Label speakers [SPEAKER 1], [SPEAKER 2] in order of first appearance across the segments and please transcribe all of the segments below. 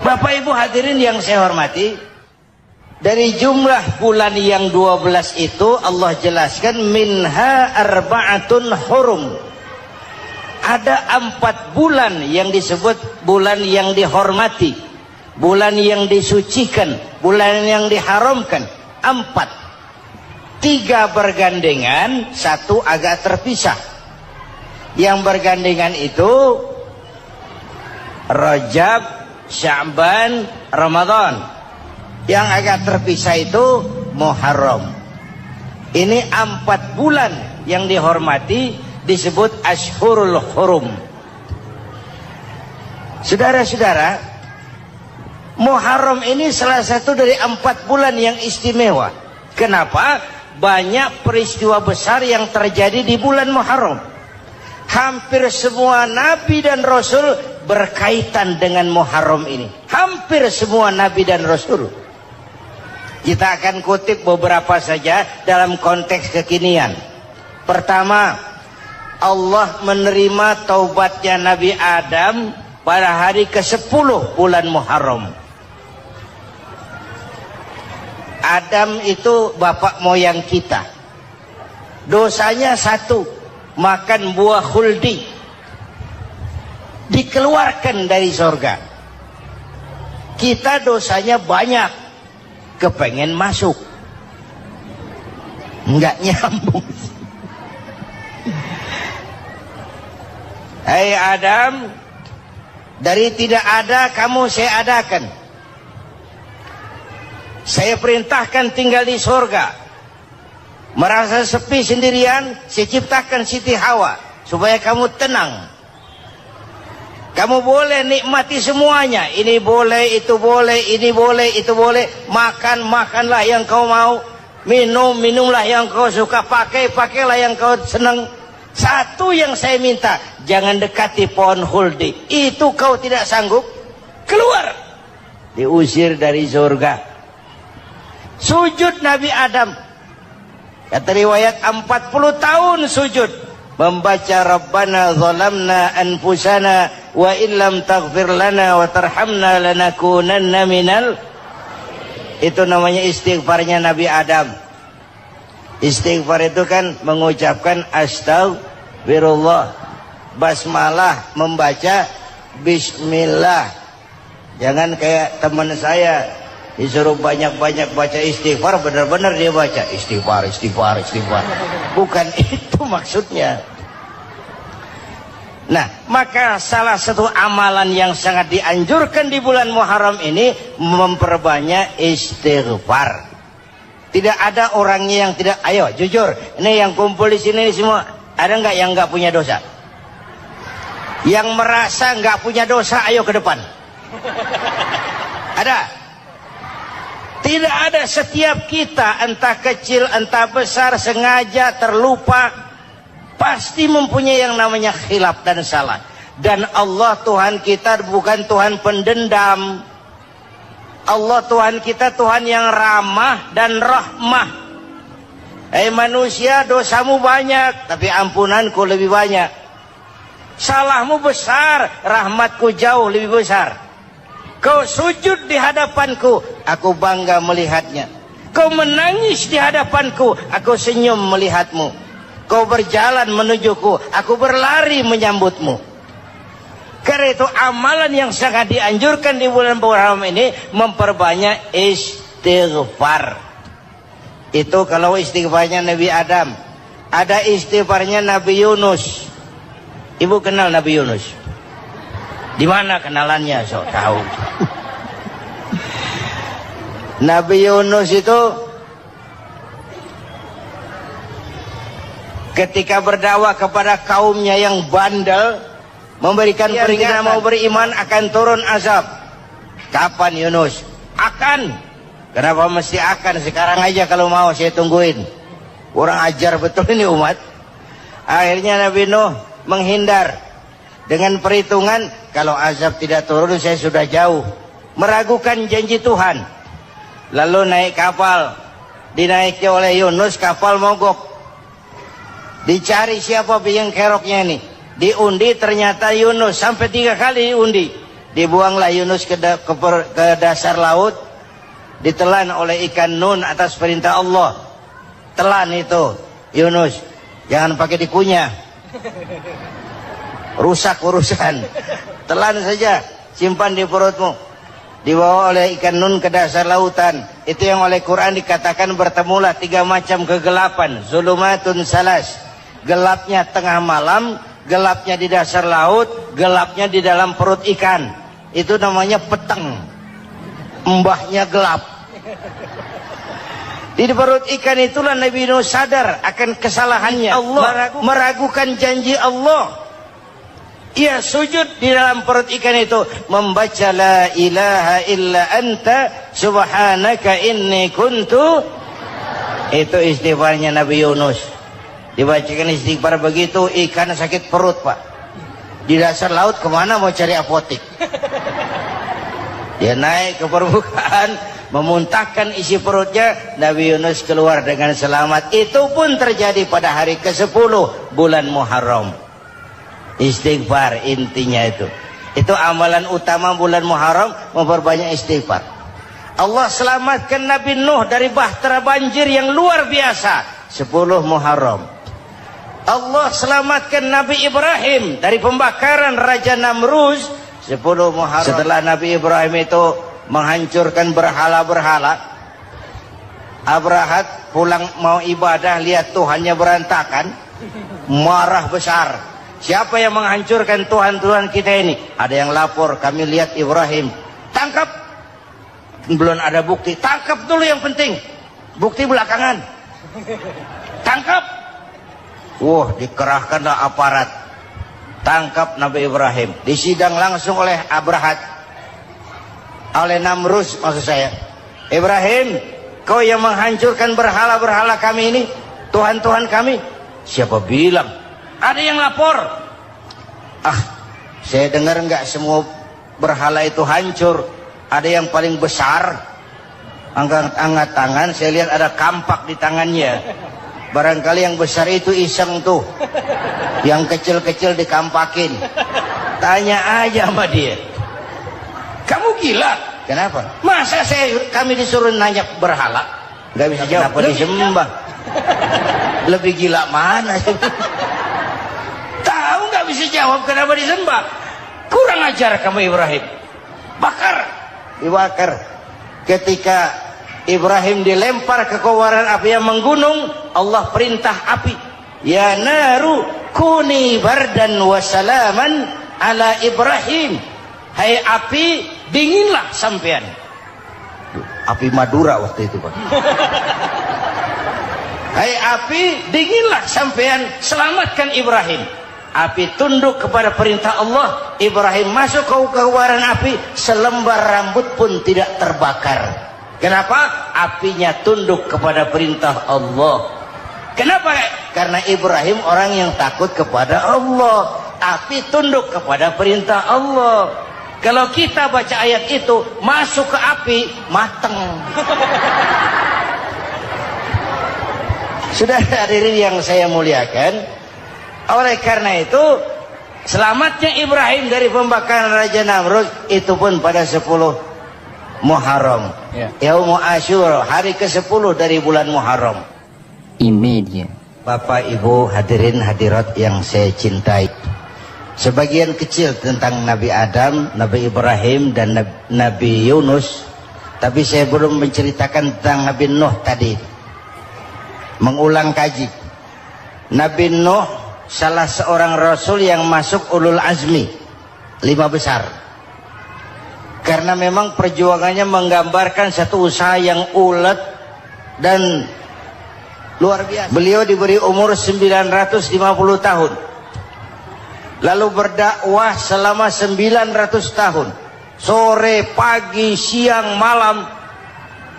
[SPEAKER 1] Bapak Ibu hadirin yang saya hormati, dari jumlah bulan yang 12 itu Allah jelaskan minha arba'atun hurum. Ada 4 bulan yang disebut bulan yang dihormati, bulan yang disucikan, bulan yang diharamkan. 4. 3 bergandengan, 1 agak terpisah. Yang bergandengan itu Rajab, Sya'ban, Ramadan. Yang agak terpisah itu Muharram. Ini 4 bulan yang dihormati, disebut Ashhurul Hurum. Saudara-saudara, Muharram ini salah satu dari 4 bulan yang istimewa. Kenapa? Banyak peristiwa besar yang terjadi di bulan Muharram. Hampir semua nabi dan rasul berkaitan dengan Muharram ini. Hampir semua nabi dan rasul. Kita akan kutip beberapa saja dalam konteks kekinian. Pertama, Allah menerima taubatnya Nabi Adam pada hari ke-10 bulan Muharram. Adam itu bapak moyang kita. Dosanya 1, makan buah khuldi, dikeluarkan dari surga. Kita dosanya banyak, kepengen masuk, nggak nyambung. Hai Adam, dari tidak ada kamu saya adakan. Saya perintahkan tinggal di surga. Merasa sepi sendirian, saya ciptakan Siti Hawa supaya kamu tenang. Kamu boleh nikmati semuanya. Ini boleh, itu boleh, ini boleh, itu boleh. Makan, makanlah yang kau mau. Minum, minumlah yang kau suka. Pakai, pakailah yang kau senang. Satu yang saya minta, jangan dekati pohon khuldi. Itu kau tidak sanggup, keluar. Diusir dari surga. Sujud Nabi Adam, kata riwayat 40 tahun sujud, membaca Rabbana zalamna anfusana wa illam taghfir lana wa tarhamna lanakunanna minal. Itu namanya istighfarnya Nabi Adam. Istighfar itu kan mengucapkan astagfirullah, basmalah, membaca bismillah. Jangan kayak teman saya disuruh banyak-banyak baca istighfar, benar-benar dia baca istighfar, istighfar, istighfar. Bukan itu maksudnya. Nah, maka salah satu amalan yang sangat dianjurkan di bulan Muharram ini memperbanyak istighfar. Tidak ada orangnya yang tidak. Ayo jujur, ini yang kumpul di sini semua, ada nggak yang nggak punya dosa? Yang merasa nggak punya dosa, ayo ke depan. Ada? Tidak ada. Setiap kita, entah kecil entah besar, sengaja terlupa, pasti mempunyai yang namanya khilaf dan salah. Dan Allah Tuhan kita bukan Tuhan pendendam. Allah Tuhan kita Tuhan yang ramah dan rahmah. Hei manusia, dosamu banyak, tapi ampunanku lebih banyak. Salahmu besar, rahmatku jauh lebih besar. Kau sujud di hadapanku, aku bangga melihatnya. Kau menangis di hadapanku, aku senyum melihatmu. Kau berjalan menujuku, aku berlari menyambutmu. Karena itu amalan yang sangat dianjurkan di bulan Muharram ini memperbanyak istighfar. Itu kalau istighfarnya Nabi Adam. Ada istighfarnya Nabi Yunus. Ibu kenal Nabi Yunus? Di mana kenalannya? Sok tahu. Nabi Yunus itu ketika berdakwah kepada kaumnya yang bandel, memberikan peringatan mau beriman akan turun azab. Kapan Yunus? Akan. Kenapa mesti akan? Sekarang aja kalau mau saya tungguin. Kurang ajar betul ini umat. Akhirnya Nabi Nuh menghindar dengan perhitungan, kalau azab tidak turun saya sudah jauh. Meragukan janji Tuhan. Lalu naik kapal, dinaiki oleh Yunus, kapal mogok. Dicari siapa biang keroknya ini. Diundi, ternyata Yunus. Sampai 3 kali diundi. dibuanglah Yunus ke dasar laut, ditelan oleh ikan Nun atas perintah Allah. Telan itu Yunus, jangan pakai dikunyah, rusak urusan. Telan saja, simpan di perutmu. Dibawa oleh ikan Nun ke dasar lautan. Itu yang oleh Quran dikatakan bertemulah 3 macam kegelapan. Zulumatun salas, gelapnya tengah malam, gelapnya di dasar laut, gelapnya di dalam perut ikan. Itu namanya peteng, mbahnya gelap. Di perut ikan itulah Nabi Nuh sadar akan kesalahannya. Allah meragukan janji Allah. Ia sujud di dalam perut ikan itu, membaca la ilaha illa anta subhanaka inni kuntu. Itu istighfarnya Nabi Yunus. Dibacakan istighfar begitu, ikan sakit perut, Pak. Di dasar laut kemana mau cari apotik? Dia naik ke permukaan, memuntahkan isi perutnya. Nabi Yunus keluar dengan selamat. Itu pun terjadi pada hari ke-10 bulan Muharram. Istighfar intinya itu. Itu amalan utama bulan Muharram, memperbanyak istighfar. Allah selamatkan Nabi Nuh dari bahtera banjir yang luar biasa 10 Muharram. Allah selamatkan Nabi Ibrahim dari pembakaran Raja Namruz 10 Muharram. Setelah Nabi Ibrahim itu menghancurkan berhala-berhala, Abrahat pulang mau ibadah, lihat Tuhannya berantakan, marah besar. Siapa yang menghancurkan Tuhan-Tuhan kita ini? Ada yang lapor, kami lihat Ibrahim. Tangkap. Belum ada bukti, tangkap dulu yang penting. Bukti belakangan. Tangkap. Wah, dikerahkanlah aparat. Tangkap Nabi Ibrahim. Disidang langsung oleh Abrahat, oleh Namruz maksud saya. Ibrahim, kau yang menghancurkan berhala-berhala kami ini, Tuhan-Tuhan kami. Siapa bilang? Ada yang lapor. Saya dengar nggak semua berhala itu hancur. Ada yang paling besar, angkat tangan, saya lihat ada kampak di tangannya. Barangkali yang besar itu iseng tuh, yang kecil-kecil dikampakin. Tanya aja sama dia, kamu gila? Kenapa? Masa kami disuruh nanya berhala? Nggak bisa jawab. Kenapa disembah? Lebih gila mana? Tahu nggak bisa jawab kenapa disembah? Kurang ajar kamu Ibrahim. Dibakar. Ketika Ibrahim dilempar ke kobaran api yang menggunung, Allah perintah api, ya naru kuni bardan wa salaman ala Ibrahim. Hai api, dinginlah sampean. Api Madura waktu itu, Pak. Hai api, dinginlah sampean, selamatkan Ibrahim. Api tunduk kepada perintah Allah. Ibrahim masuk ke kobaran api, selembar rambut pun tidak terbakar. Kenapa? Apinya tunduk kepada perintah Allah. Kenapa? Karena Ibrahim orang yang takut kepada Allah. Api tunduk kepada perintah Allah. Kalau kita baca ayat itu, masuk ke api, mateng. Sudah hadirin yang saya muliakan, oleh karena itu selamatnya Ibrahim dari pembakaran Raja Namrud itu pun pada 10 Muharram, Yaum Asyura, hari ke-10 dari bulan Muharram.
[SPEAKER 2] Imediat.
[SPEAKER 1] Bapak Ibu hadirin hadirat yang saya cintai, sebagian kecil tentang Nabi Adam, Nabi Ibrahim dan Nabi Yunus, tapi saya belum menceritakan tentang Nabi Nuh tadi. Mengulang kaji, Nabi Nuh salah seorang rasul yang masuk ulul azmi 5 besar, karena memang perjuangannya menggambarkan satu usaha yang ulet dan luar biasa. Beliau diberi umur 950 tahun, lalu berdakwah selama 900 tahun, sore, pagi, siang, malam,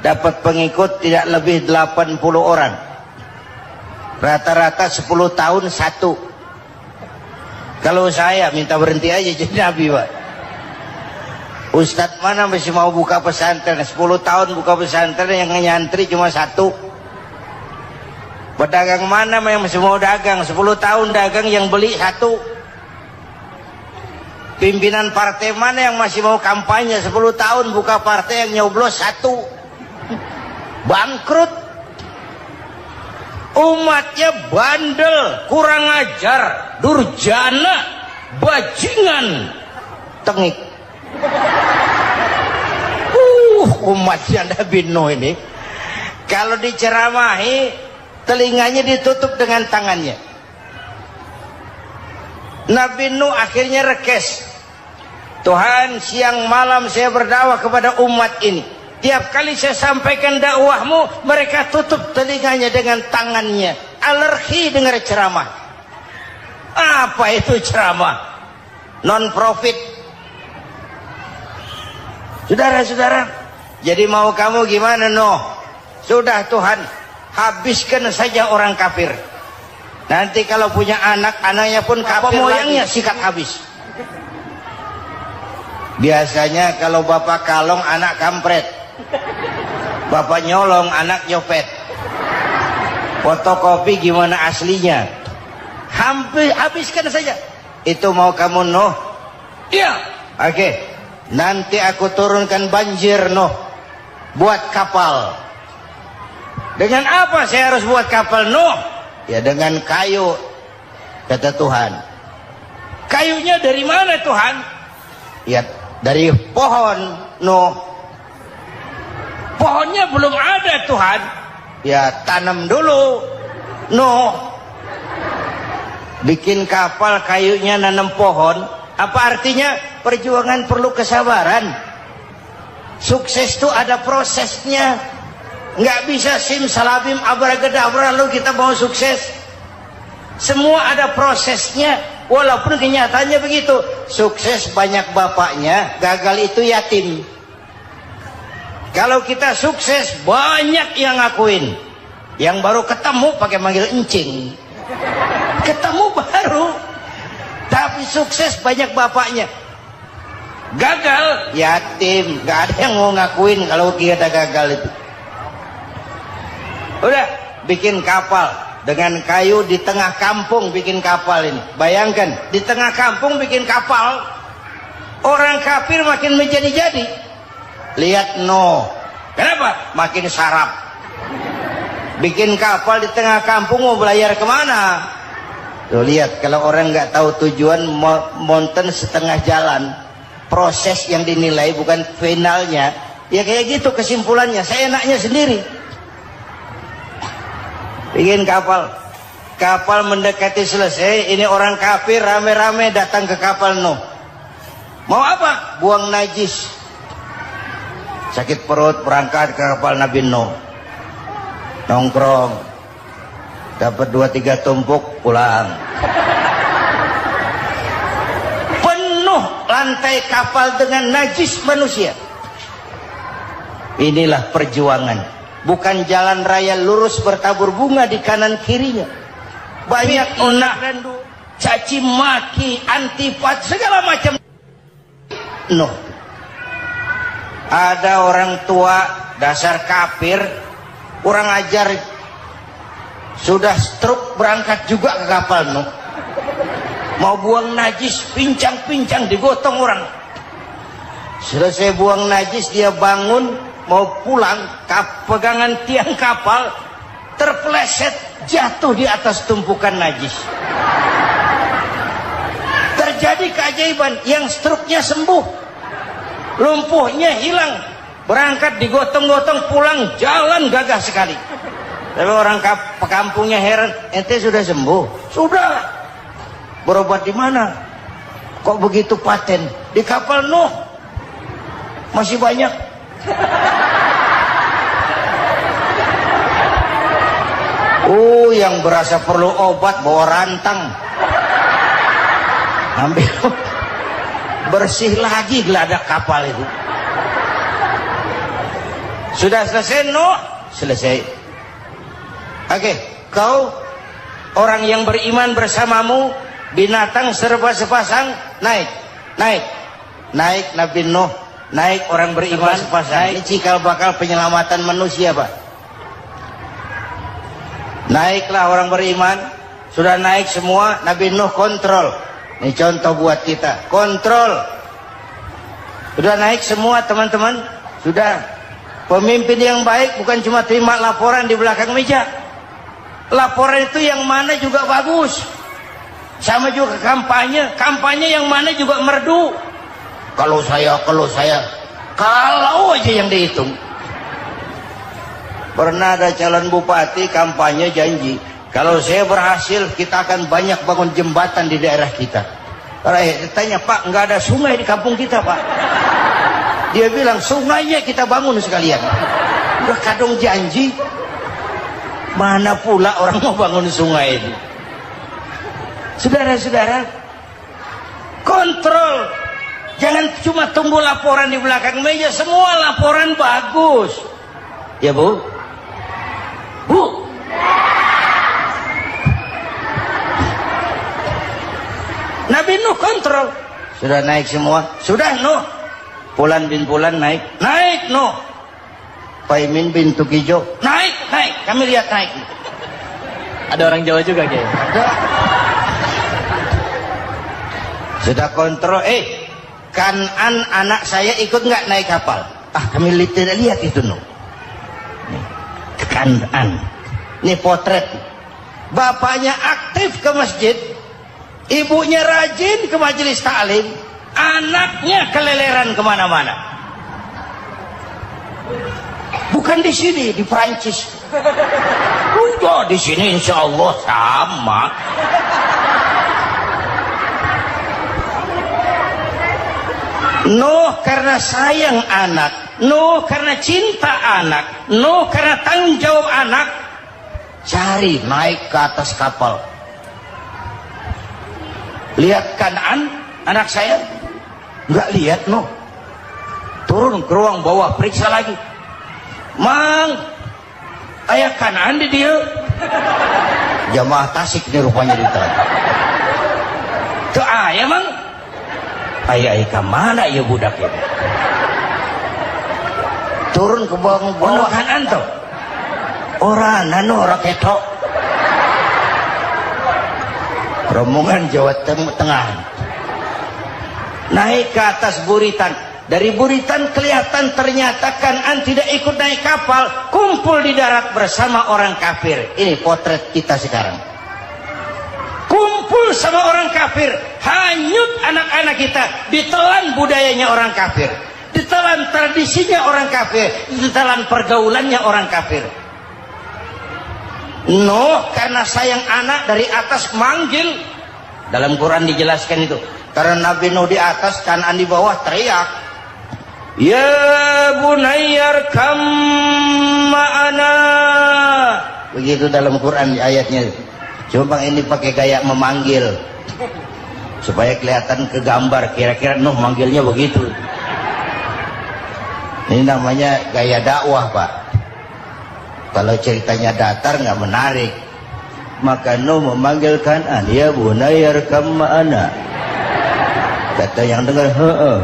[SPEAKER 1] dapat pengikut tidak lebih 80 orang. Rata-rata 10 tahun satu. Kalau saya minta berhenti aja jadi nabi, Pak. Ustadz mana masih mau buka pesantren? 10 tahun buka pesantren, yang nyantri cuma 1. Pedagang mana yang masih mau dagang? 10 tahun dagang, yang beli 1. Pimpinan partai mana yang masih mau kampanye 10 tahun buka partai yang nyoblos 1? Bangkrut. Umatnya bandel, kurang ajar, durjana, bajingan, tengik. Umatnya Nabi Nuh ini kalau diceramahi telinganya ditutup dengan tangannya. Nabi Nuh akhirnya rekes, Tuhan, siang malam saya berdakwah kepada umat ini, tiap kali saya sampaikan dakwahmu mereka tutup telinganya dengan tangannya, alergi dengar ceramah. Apa itu ceramah? Non profit. Saudara-saudara, jadi mau kamu gimana Nuh? Sudah Tuhan, habiskan saja orang kafir. Nanti kalau punya anak, anaknya pun kafir moyangnya sikat habis. Biasanya kalau bapak kalong, anak kampret. Bapak nyolong, anak nyopet. Fotokopi gimana aslinya? Hampir habiskan saja. Itu mau kamu Nuh? Iya. Oke. Nanti aku turunkan banjir Nuh. Buat kapal. Dengan apa saya harus buat kapal Nuh? Ya dengan kayu, kata Tuhan. Kayunya dari mana Tuhan? Ya dari pohon Nuh. Pohonnya belum ada Tuhan. Ya tanam dulu Nuh. Bikin kapal kayunya nanam pohon. Apa artinya? Perjuangan perlu kesabaran. Sukses itu ada prosesnya. Nggak bisa simsalabim abracadabra lalu kita mau sukses. Semua ada prosesnya. Walaupun kenyataannya begitu. Sukses banyak bapaknya, gagal itu yatim. Kalau kita sukses banyak yang ngakuin. Yang baru ketemu pakai manggil encing. Ketemu baru. Tapi sukses banyak bapaknya. Gagal yatim, nggak ada yang mau ngakuin kalau kita gagal itu. Udah bikin kapal dengan kayu di tengah kampung, bikin kapal ini. Bayangkan di tengah kampung bikin kapal, orang kafir makin menjadi-jadi. Lihat Nuh, kenapa? Makin sarap. Bikin kapal di tengah kampung mau belayar kemana? Tuh lihat, kalau orang nggak tahu tujuan, mountain setengah jalan. Proses yang dinilai bukan finalnya. Ya kayak gitu kesimpulannya. Saya enaknya sendiri. Bikin kapal, kapal mendekati selesai, ini orang kafir rame-rame datang ke kapal Nuh. Mau apa? Buang najis. Sakit perut berangkat ke kapal Nabi Nuh. Nongkrong, dapat 2-3 tumpuk, pulang. Penuh lantai kapal dengan najis manusia. Inilah perjuangan. Bukan jalan raya lurus bertabur bunga di kanan kirinya. Banyak onak dan caci maki, antipat, segala macam. No. Ada orang tua dasar kafir, kurang ajar, sudah stroke berangkat juga ke kapal Nuh. Mau buang najis, pincang-pincang digotong orang. Selesai buang najis dia bangun mau pulang, pegangan tiang kapal terpeleset jatuh di atas tumpukan najis. Terjadi keajaiban, yang struknya sembuh, lumpuhnya hilang, berangkat digotong-gotong pulang jalan gagah sekali. Tapi orang kampungnya heran, ente sudah sembuh? Sudah. Berobat di mana? Kok begitu paten? Di kapal Nuh. Masih banyak. Yang berasa perlu obat bawa rantang, ambil bersih lagi geladak kapal itu. Sudah selesai Nuh? Selesai. Oke, kau orang yang beriman bersamamu, binatang serba sepasang, naik Nabi Nuh, naik orang beriman sepasang. Ini cikal bakal penyelamatan manusia, Pak. Naiklah orang beriman, sudah naik semua. Nabi Nuh kontrol, Ini contoh buat kita. Kontrol. Sudah naik semua teman-teman? Sudah. Pemimpin yang baik bukan cuma terima laporan di belakang meja. Laporan itu yang mana juga bagus. Sama juga kampanye. Kampanye yang mana juga merdu. Kalau saya. Kalau aja yang dihitung. Pernah ada calon bupati kampanye janji, kalau saya berhasil kita akan banyak bangun jembatan di daerah kita. Rakyat ditanya, Pak, nggak ada sungai di kampung kita, Pak. Dia bilang, sungainya kita bangun sekalian. Udah kadung janji, mana pula orang mau bangun sungai itu. Saudara-saudara, kontrol. Jangan cuma tunggu laporan di belakang meja, semua laporan bagus. Ya, Bu? Bu, Nabi Nuh kontrol. Sudah naik semua? Sudah, Nuh. Pulan bin Pulan naik. Naik, Nuh. Paimin bin Tukijo naik. Kami lihat naik.
[SPEAKER 2] Ada orang Jawa juga, Kiai.
[SPEAKER 1] Ada. Sudah kontrol. Kanan anak saya ikut nggak naik kapal? Kami tidak lihat itu, Nuh. Kanan. Ini potret. Bapaknya aktif ke masjid, ibunya rajin ke majelis taklim, anaknya keleleran kemana-mana. Bukan di sini, di Prancis. Udah di sini insya Allah sama. Nuh karena sayang anak, Nuh karena cinta anak, Nuh karena tanggung jawab anak, cari naik ke atas kapal. Lihat Kanaan, anak saya, nggak lihat, Nuh. Turun ke ruang bawah, periksa lagi. Mang, ayah Kanaan di dia. Jamaah Tasik ini rupanya ditanya. Tuh ayah, Mang. Ayah ke mana ya budak itu? Turun ke bawah Kanaan tuh. Orang nano orang ketok. Rombongan Jawa Tengah. Naik ke atas buritan. Dari buritan kelihatan ternyata Kanaan tidak ikut naik kapal, kumpul di darat bersama orang kafir. Ini potret kita sekarang. Kumpul sama orang kafir, hanyut anak-anak kita, ditelan budayanya orang kafir, ditelan tradisinya orang kafir, ditelan pergaulannya orang kafir. Nuh karena sayang anak dari atas manggil. Dalam Quran dijelaskan itu. Karena Nabi Nuh di atas, Kanaan di bawah, teriak, ya bunayyar kam ma'ana. Begitu dalam Quran di ayatnya. Cuma ini pakai gaya memanggil supaya kelihatan ke gambar, kira-kira Nuh manggilnya begitu. Ini namanya gaya dakwah, Pak. Kalau ceritanya datar nggak menarik, maka Nuh memanggil Kanaan, ya bunayyar kam ma'ana. Kata yang dengar, heeh.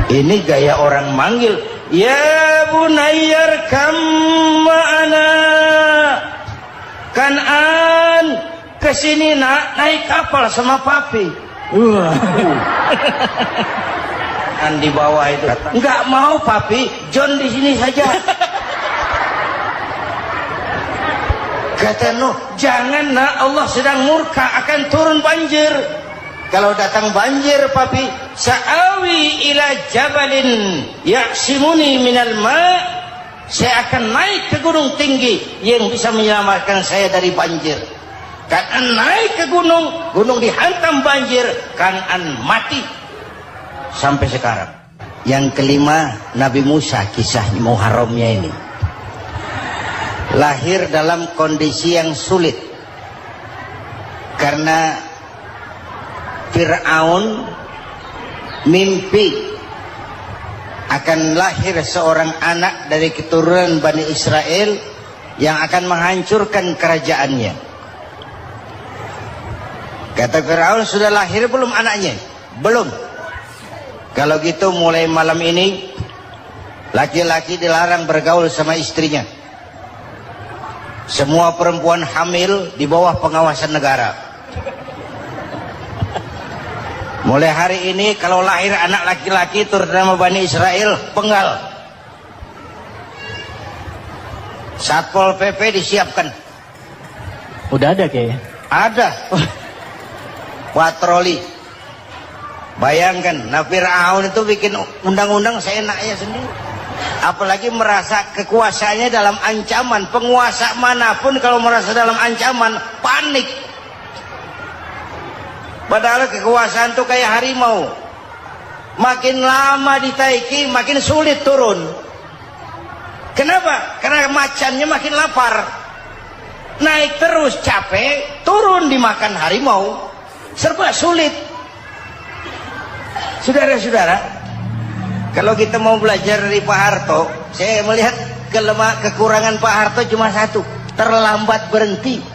[SPEAKER 1] Ini gaya orang manggil, ya bunayyar kam ma'ana. Kanaan, kesini nak, naik kapal sama papi. Di bawah itu, nggak mau papi, John di sini saja. Kata Nuh, jangan nak, Allah sedang murka, akan turun banjir. Kalau datang banjir, papi, sa'awi ila jabalin ya'simuni minal ma'. Saya akan naik ke gunung tinggi yang bisa menyelamatkan saya dari banjir. Kanaan naik ke gunung, gunung dihantam banjir, Kanaan mati. Sampai sekarang. Yang kelima, Nabi Musa, kisah Muharramnya ini. Lahir dalam kondisi yang sulit. Karena Fir'aun mimpi akan lahir seorang anak dari keturunan Bani Israel yang akan menghancurkan kerajaannya. Kata Fir'aun, sudah lahir belum anaknya? Belum. Kalau gitu mulai malam ini laki-laki dilarang bergaul sama istrinya. semua perempuan hamil di bawah pengawasan negara. Mulai hari ini kalau lahir anak laki-laki turut nama Bani Israel, penggal. Satpol PP disiapkan.
[SPEAKER 2] Udah ada Kiai.
[SPEAKER 1] Ada. Patroli. Bayangkan, nah Fir'aun itu bikin undang-undang seenaknya sendiri. Apalagi merasa kekuasaannya dalam ancaman. Penguasa manapun kalau merasa dalam ancaman, panik. Padahal kekuasaan itu kayak harimau. Makin lama ditaiki, makin sulit turun. Kenapa? Karena macannya makin lapar. Naik terus capek, turun dimakan harimau. Serba sulit. Saudara-saudara, kalau kita mau belajar dari Pak Harto, saya melihat kekurangan Pak Harto cuma satu, terlambat berhenti.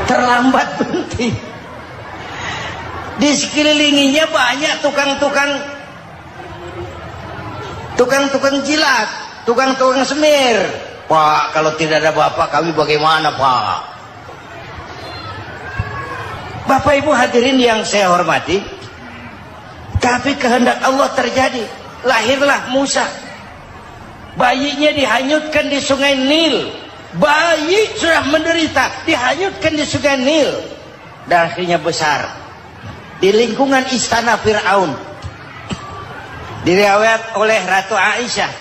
[SPEAKER 1] Terlambat berhenti. Di sekelilinginya banyak tukang-tukang jilat, tukang-tukang semir. Pak, kalau tidak ada Bapak kami bagaimana, Pak? Bapak Ibu hadirin yang saya hormati, tapi kehendak Allah terjadi. Lahirlah Musa. Bayinya dihanyutkan di sungai Nil. Bayi sudah menderita, dihanyutkan di sungai Nil. Dan akhirnya besar di lingkungan istana Fir'aun. Diriwayat oleh Ratu Aisyah,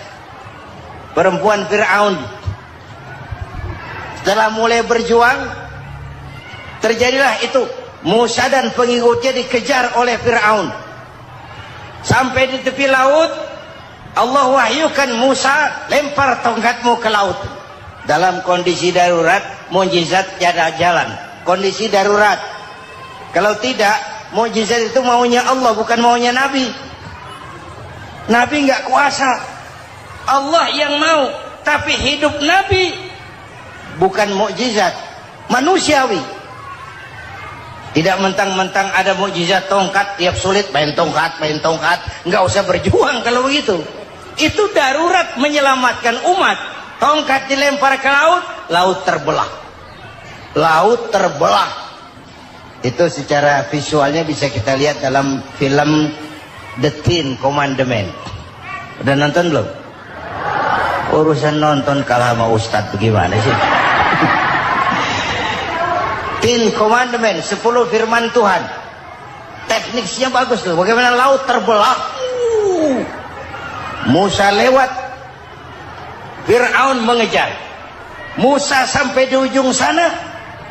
[SPEAKER 1] perempuan Fir'aun. Setelah mulai berjuang, terjadilah itu. Musa dan pengikutnya dikejar oleh Fir'aun. Sampai di tepi laut, Allah wahyukan Musa, lempar tongkatmu ke laut. Dalam kondisi darurat, mukjizat tiada jalan. Kondisi darurat. Kalau tidak, mukjizat itu maunya Allah, bukan maunya Nabi. Nabi nggak kuasa. Allah yang mau. Tapi hidup Nabi bukan mukjizat, manusiawi. Tidak mentang-mentang ada mukjizat tongkat, tiap sulit main tongkat. Nggak usah berjuang kalau begitu. Itu darurat menyelamatkan umat. Tongkat dilempar ke laut, laut terbelah. Laut terbelah. Itu secara visualnya bisa kita lihat dalam film The Ten Commandments. Udah nonton belum? Urusan nonton kalah sama Ustadz bagaimana sih? Ten Commandments, 10 firman Tuhan. Tekniknya bagus tuh. Bagaimana laut terbelah. Musa lewat, Fir'aun mengejar. Musa sampai di ujung sana,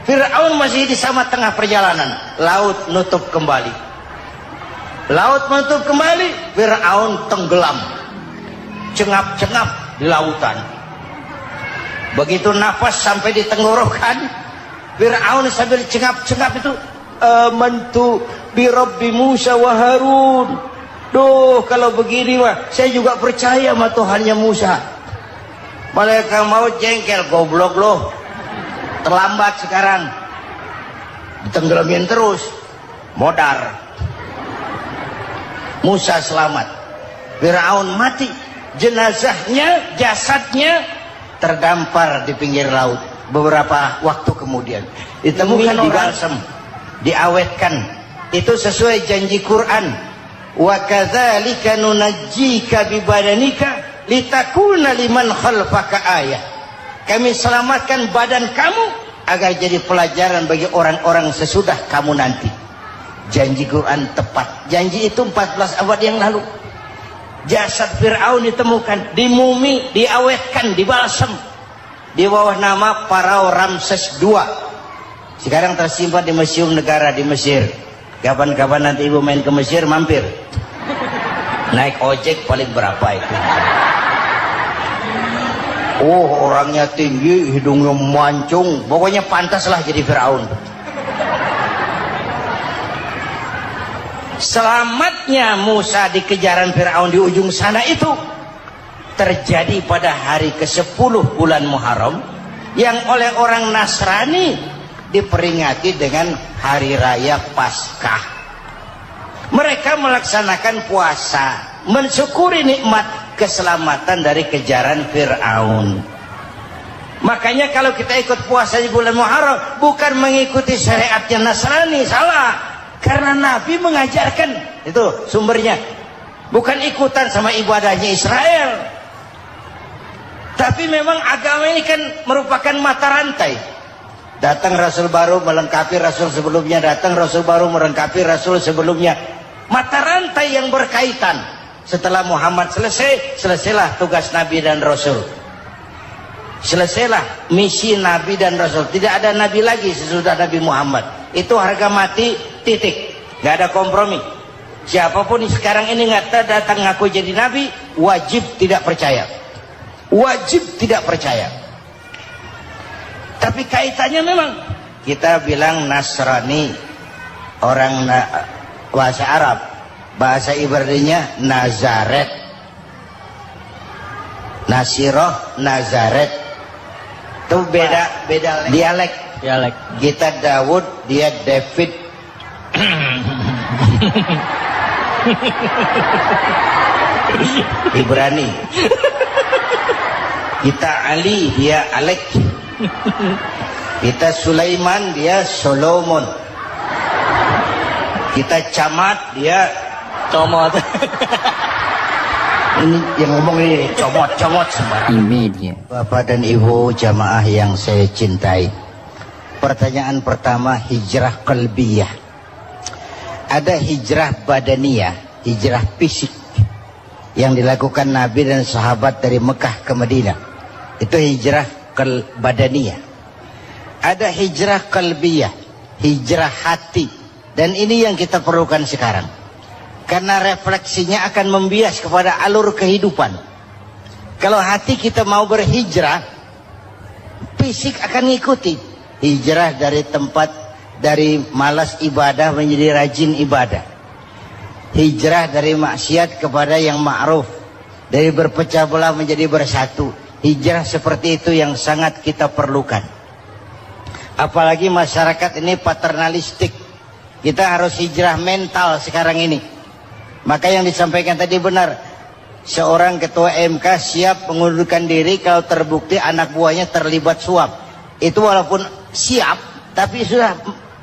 [SPEAKER 1] Fir'aun masih di sama tengah perjalanan. Laut nutup kembali. Laut menutup kembali, Fir'aun tenggelam. Cengap-cengap di lautan. Begitu nafas sampai di tenggorokan, Fir'aun sambil cengap-cengap itu, amantu bi Rabbi Musa wa Harun. Duh, kalau begini mah saya juga percaya sama Tuhannya Musa. Malaikat maut jengkel, goblok loh. Terlambat sekarang. Ditenggelamin terus. Modar. Musa selamat. Fir'aun mati. Jenazahnya, jasadnya terdampar di pinggir laut. Beberapa waktu kemudian ditemukan di balsam, diawetkan. Itu sesuai janji Quran. Wa kadzalika nunajjika bi badanika litakuna liman khalfaka ayah. Kami selamatkan badan kamu agar jadi pelajaran bagi orang-orang sesudah kamu nanti. Janji Quran tepat. Janji itu 14 abad yang lalu. Jasad Fir'aun ditemukan, dimumi, diawetkan, dibalsam di bawah nama Farao Ramses II. Sekarang tersimpan di Museum Negara di Mesir. Kapan-kapan nanti ibu main ke Mesir, mampir. Naik ojek paling berapa itu? Oh, orangnya tinggi, hidungnya mancung. Pokoknya pantaslah jadi Fir'aun. Selamatnya Musa di kejaran Fir'aun di ujung sana itu terjadi pada hari ke-10 bulan Muharram, yang oleh orang Nasrani diperingati dengan hari raya Paskah. Mereka melaksanakan puasa, mensyukuri nikmat keselamatan dari kejaran Fir'aun. Makanya kalau kita ikut puasa di bulan Muharram bukan mengikuti syariatnya Nasrani, salah. Karena Nabi mengajarkan, itu sumbernya. Bukan ikutan sama ibadahnya Israel. Tapi memang agama ini kan merupakan mata rantai. Datang Rasul baru melengkapi Rasul sebelumnya, datang Rasul baru melengkapi Rasul sebelumnya. Mata rantai yang berkaitan. Setelah Muhammad selesai, selesailah tugas Nabi dan Rasul. Selesailah misi Nabi dan Rasul. Tidak ada Nabi lagi sesudah Nabi Muhammad. Itu harga mati, titik. Gak ada kompromi. Siapapun sekarang ini nggak datang ngaku jadi Nabi, wajib tidak percaya. Wajib tidak percaya. Tapi kaitannya memang kita bilang Nasrani, orang bahasa Arab, bahasa Ibraninya Nazaret, Nasiroh, Nazaret. Itu beda dialek. Kita Daud, dia David. Ibrani. Kita Ali, dia Alek. Kita Sulaiman, dia Solomon. Kita Camat, dia
[SPEAKER 2] Comot.
[SPEAKER 1] ini yang ngomong ini comot sembarang.
[SPEAKER 2] Ini dia.
[SPEAKER 1] Bapak dan Ibu jamaah yang saya cintai, pertanyaan pertama, hijrah qalbiyah. Ada hijrah badaniyah, hijrah fisik yang dilakukan Nabi dan sahabat dari Mekah ke Madinah. Itu hijrah badaniyah. Ada hijrah qalbiyah, hijrah hati. Dan ini yang kita perlukan sekarang. Karena refleksinya akan membias kepada alur kehidupan. Kalau hati kita mau berhijrah, fisik akan ngikuti. Hijrah dari tempat, dari malas ibadah menjadi rajin ibadah. Hijrah dari maksiat kepada yang ma'ruf. Dari berpecah belah menjadi bersatu. Hijrah seperti itu yang sangat kita perlukan. Apalagi masyarakat ini paternalistik. Kita harus hijrah mental sekarang ini. Maka yang disampaikan tadi benar. Seorang ketua MK siap mengundurkan diri kalau terbukti anak buahnya terlibat suap. Itu walaupun siap, tapi sudah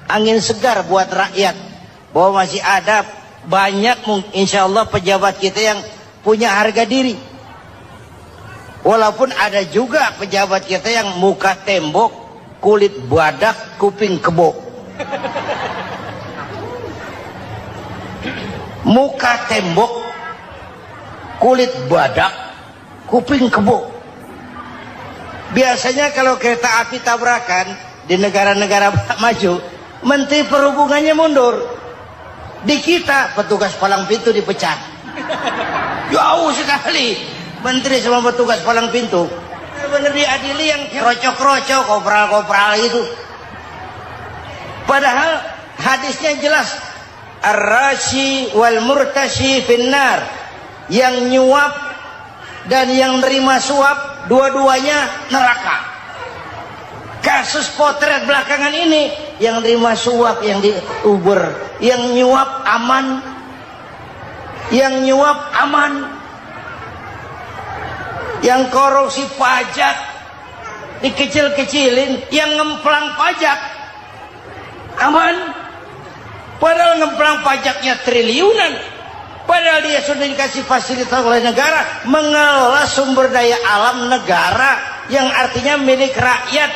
[SPEAKER 1] angin segar buat rakyat. Bahwa masih ada banyak insya Allah pejabat kita yang punya harga diri. Walaupun ada juga pejabat kita yang muka tembok, kulit badak, kuping kebo. Muka tembok, kulit badak, kuping kebo. Biasanya kalau kereta api tabrakan di negara-negara maju, Menteri Perhubungannya mundur. Di kita petugas palang pintu dipecat. Jauh sekali Menteri sama petugas palang pintu. Benar diadili yang krocok-krocok, kopral-kopral itu. Padahal hadisnya jelas. Ar-rashi wal murtashi finnar. Yang nyuap dan yang nerima suap, dua-duanya neraka. Kasus potret belakangan ini, yang nerima suap, yang diuber, yang nyuap aman, yang nyuap aman, yang korupsi pajak dikecil-kecilin, yang ngemplang pajak aman. Padahal ngemplang pajaknya triliunan. Padahal dia sudah dikasih fasilitas oleh negara mengelola sumber daya alam negara yang artinya milik rakyat.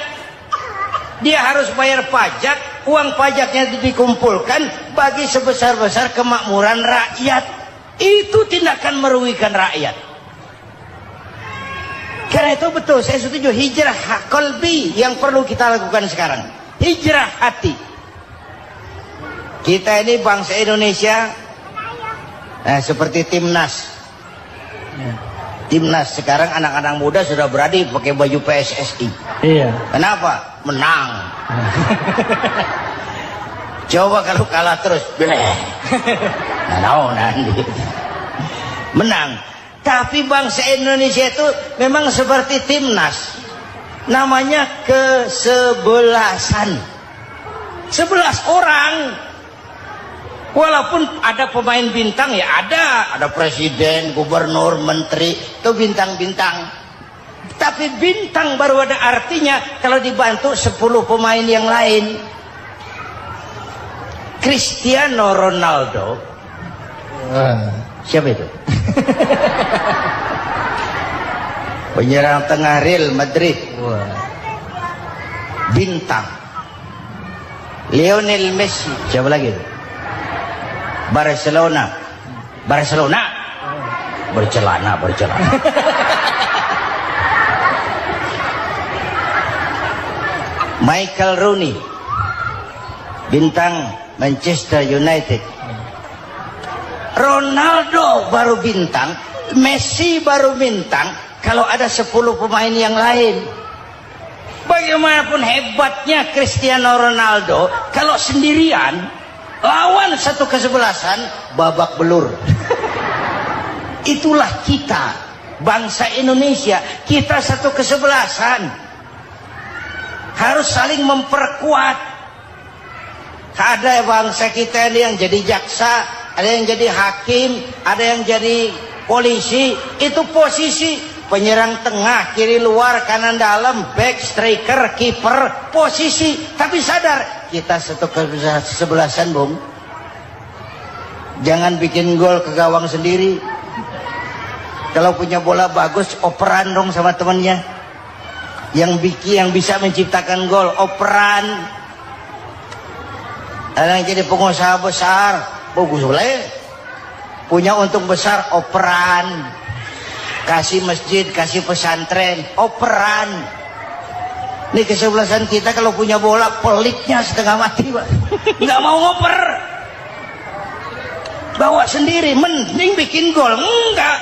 [SPEAKER 1] Dia harus bayar pajak, uang pajaknya dikumpulkan bagi sebesar-besar kemakmuran rakyat. Itu tindakan merugikan rakyat. Karena itu betul, saya setuju, hijrah qalbi yang perlu kita lakukan sekarang. Hijrah hati. Kita ini bangsa Indonesia, seperti timnas. Timnas sekarang anak-anak muda sudah berani pakai baju PSSI.
[SPEAKER 2] Iya.
[SPEAKER 1] Kenapa? Menang. Coba kalau kalah terus, nanti menang. Tapi bangsa Indonesia itu memang seperti timnas. Namanya kesebelasan. 11 orang. Walaupun ada pemain bintang ya ada presiden, gubernur, menteri, itu bintang-bintang. Tapi bintang baru ada artinya kalau dibantu 10 pemain yang lain. Cristiano Ronaldo, siapa itu? Penyerang tengah Real Madrid, bintang. Lionel Messi, siapa lagi itu? Barcelona, bercelana. Michael Rooney, bintang Manchester United. Ronaldo baru bintang, Messi baru bintang kalau ada 10 pemain yang lain. Bagaimanapun hebatnya Cristiano Ronaldo, kalau sendirian lawan satu kesebelasan babak belur. Itulah kita, bangsa Indonesia. Kita satu kesebelasan, harus saling memperkuat. Ada bangsa kita ini yang jadi jaksa, ada yang jadi hakim, ada yang jadi polisi. Itu posisi penyerang tengah, kiri luar, kanan dalam, back, striker, kiper, posisi. Tapi sadar kita satu kesebelasan, Bung. Jangan bikin gol ke gawang sendiri. Kalau punya bola bagus, operan dong sama temannya. Yang bisa menciptakan gol, operan. Ada yang jadi pengusaha besar, bagus boleh. Punya untung besar, operan. Kasih masjid, kasih pesantren, operan. Ini kesebelasan kita kalau punya bola pelitnya setengah mati, Pak. Nggak mau ngoper. Bawa sendiri, mending bikin gol. Enggak.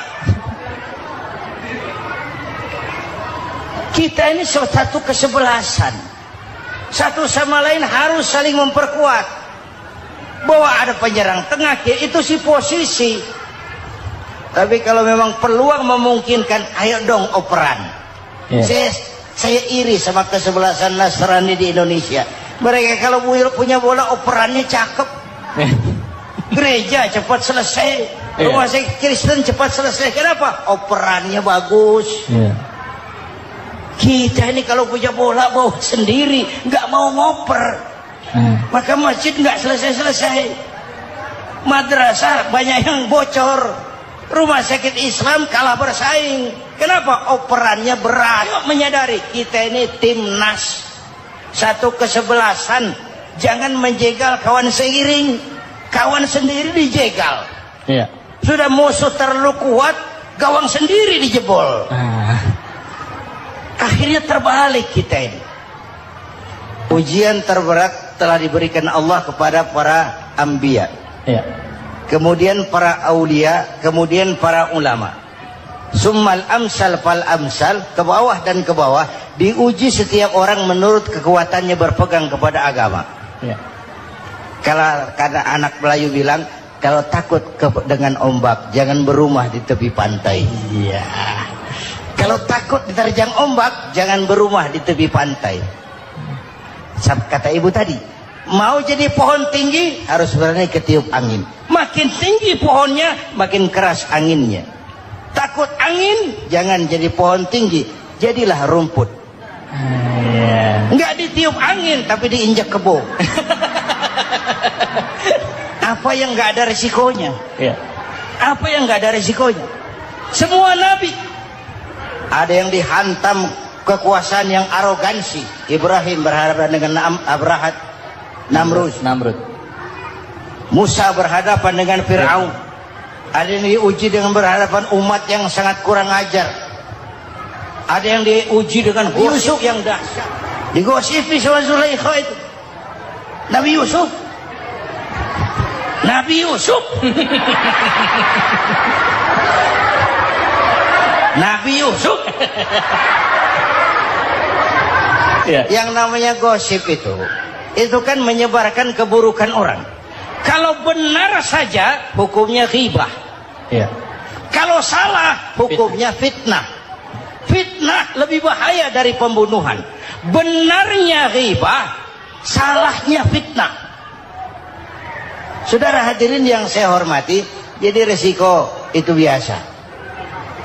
[SPEAKER 1] Kita ini satu kesebelasan. Satu sama lain harus saling memperkuat. Bahwa ada penyerang tengah, itu si posisi. Tapi kalau memang peluang memungkinkan, ayo dong operan. Saya iri sama kesebelasan Nasrani di Indonesia. Mereka kalau punya bola operannya cakep. Gereja cepat selesai, rumah sakit Kristen cepat selesai. Kenapa? Operannya bagus. Kita ini kalau punya bola bawa sendiri, nggak mau ngoper. Maka masjid nggak selesai-selesai. Madrasah banyak yang bocor. Rumah sakit Islam kalah bersaing. Kenapa? Operannya berat. Yuk menyadari kita ini timnas, satu kesebelasan. Jangan menjegal kawan seiring, kawan sendiri dijegal. Sudah musuh terlalu kuat, gawang sendiri dijebol. Akhirnya terbalik kita ini. Ujian terberat telah diberikan Allah kepada para anbiya. Kemudian para aulia, kemudian para ulama. Summal amsal fal amsal, ke bawah dan ke bawah, diuji setiap orang menurut kekuatannya berpegang kepada agama. Kalau karena anak Melayu bilang, kalau takut dengan ombak, jangan berumah di tepi pantai. Kalau takut diterjang ombak, jangan berumah di tepi pantai. Kata ibu tadi, mau jadi pohon tinggi harus berani ketiup angin. Makin tinggi pohonnya, makin keras anginnya. Takut angin, jangan jadi pohon tinggi, jadilah rumput. Nggak ditiup angin, tapi diinjak kebo. Apa yang nggak ada resikonya? Apa yang nggak ada resikonya? Semua nabi ada yang dihantam kekuasaan yang arogansi. Ibrahim berhadapan dengan Namrud. Musa berhadapan dengan Fir'aun. Ada yang diuji dengan berhadapan umat yang sangat kurang ajar. Ada yang diuji dengan Yusuf yang dahsyat. Digosipi sama Zulaikha itu. Nabi Yusuf. Nabi Yusuf. Yang namanya gosip itu kan menyebarkan keburukan orang. Kalau benar saja hukumnya ghibah. Kalau salah hukumnya fitnah. Fitnah lebih bahaya dari pembunuhan. Benarnya ghibah, salahnya fitnah. Saudara hadirin yang saya hormati, jadi resiko itu biasa.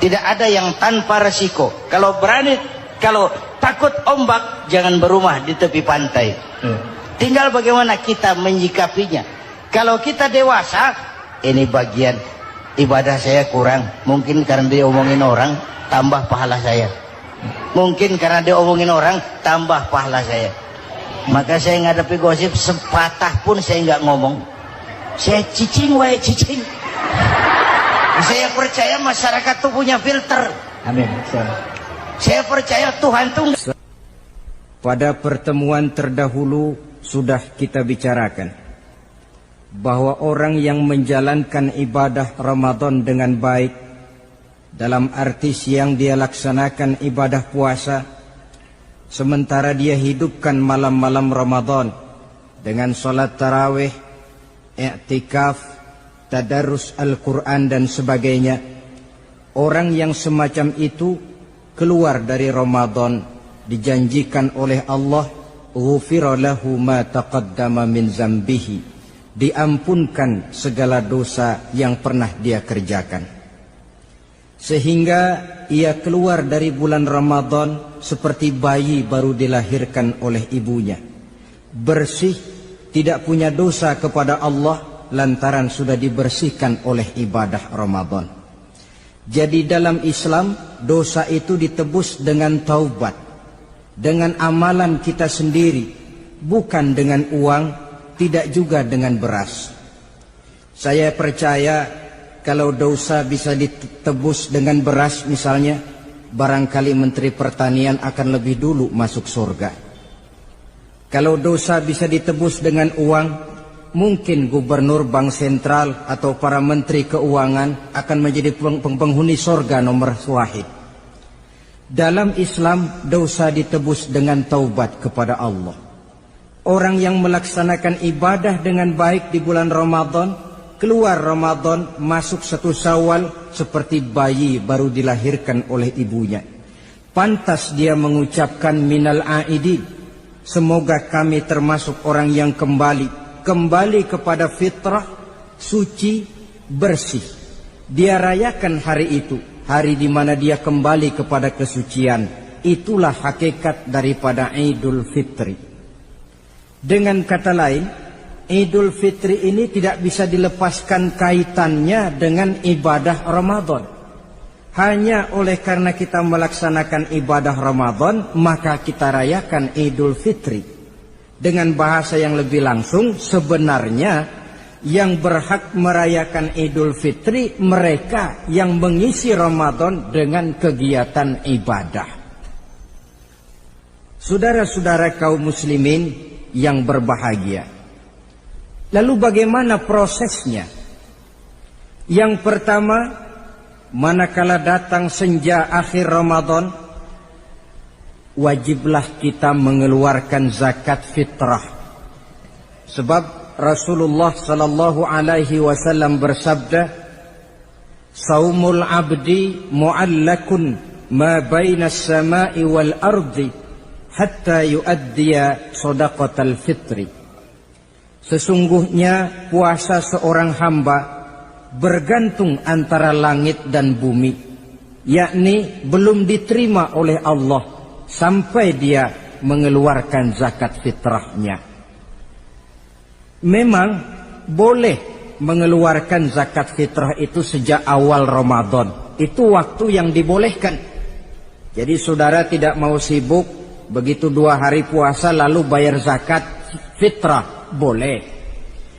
[SPEAKER 1] Tidak ada yang tanpa resiko. Kalau takut ombak, jangan berumah di tepi pantai. Tinggal bagaimana kita menyikapinya. Kalau kita dewasa, ini bagian ibadah saya kurang. Mungkin karena dia omongin orang, tambah pahala saya. Mungkin karena dia omongin orang, tambah pahala saya. Maka saya ngadapi gosip, sepatah pun saya nggak ngomong. Saya cicing, cicing. Saya percaya masyarakat itu punya filter.
[SPEAKER 2] Amin.
[SPEAKER 1] Saya percaya Tuhan itu.
[SPEAKER 3] Pada pertemuan terdahulu sudah kita bicarakan bahwa orang yang menjalankan ibadah Ramadan dengan baik, dalam arti siang dia laksanakan ibadah puasa, sementara dia hidupkan malam-malam Ramadan dengan sholat tarawih, i'tikaf, tadarus Al-Quran dan sebagainya. Orang yang semacam itu keluar dari Ramadan dijanjikan oleh Allah, ghufira lahu ma taqaddama min zambihi, diampunkan segala dosa yang pernah dia kerjakan. Sehingga ia keluar dari bulan Ramadan seperti bayi baru dilahirkan oleh ibunya, bersih, tidak punya dosa kepada Allah lantaran sudah dibersihkan oleh ibadah Ramadan. Jadi dalam Islam dosa itu ditebus dengan taubat, dengan amalan kita sendiri, bukan dengan uang, tidak juga dengan beras. Saya percaya kalau dosa bisa ditebus dengan beras misalnya, barangkali Menteri Pertanian akan lebih dulu masuk surga. Kalau dosa bisa ditebus dengan uang, mungkin gubernur bank sentral atau para menteri keuangan akan menjadi penghuni surga nomor wahid. Dalam Islam dosa ditebus dengan taubat kepada Allah. Orang yang melaksanakan ibadah dengan baik di bulan Ramadan, keluar Ramadan masuk 1 Syawal seperti bayi baru dilahirkan oleh ibunya. Pantas dia mengucapkan minal aidin, semoga kami termasuk orang yang kembali kepada fitrah, suci, bersih. Dia rayakan hari itu, hari di mana dia kembali kepada kesucian. Itulah hakikat daripada Idul Fitri. Dengan kata lain, Idul Fitri ini tidak bisa dilepaskan kaitannya dengan ibadah Ramadan. Hanya oleh karena kita melaksanakan ibadah Ramadan, maka kita rayakan Idul Fitri. Dengan bahasa yang lebih langsung, sebenarnya yang berhak merayakan Idul Fitri mereka yang mengisi Ramadan dengan kegiatan ibadah. Saudara-saudara kaum muslimin yang berbahagia, lalu bagaimana prosesnya? Yang pertama, manakala datang senja akhir Ramadan, wajiblah kita mengeluarkan zakat fitrah. Sebab Rasulullah sallallahu alaihi wasallam bersabda, "Saumul 'abdi mu'allakun ma baina as-sama'i wal ardi hatta yuaddiya shadaqatal fitri." Sesungguhnya puasa seorang hamba bergantung antara langit dan bumi, yakni belum diterima oleh Allah sampai dia mengeluarkan zakat fitrahnya. Memang boleh mengeluarkan zakat fitrah itu sejak awal Ramadan. Itu waktu yang dibolehkan. Jadi saudara tidak mau sibuk, begitu 2 hari puasa lalu bayar zakat fitrah, boleh.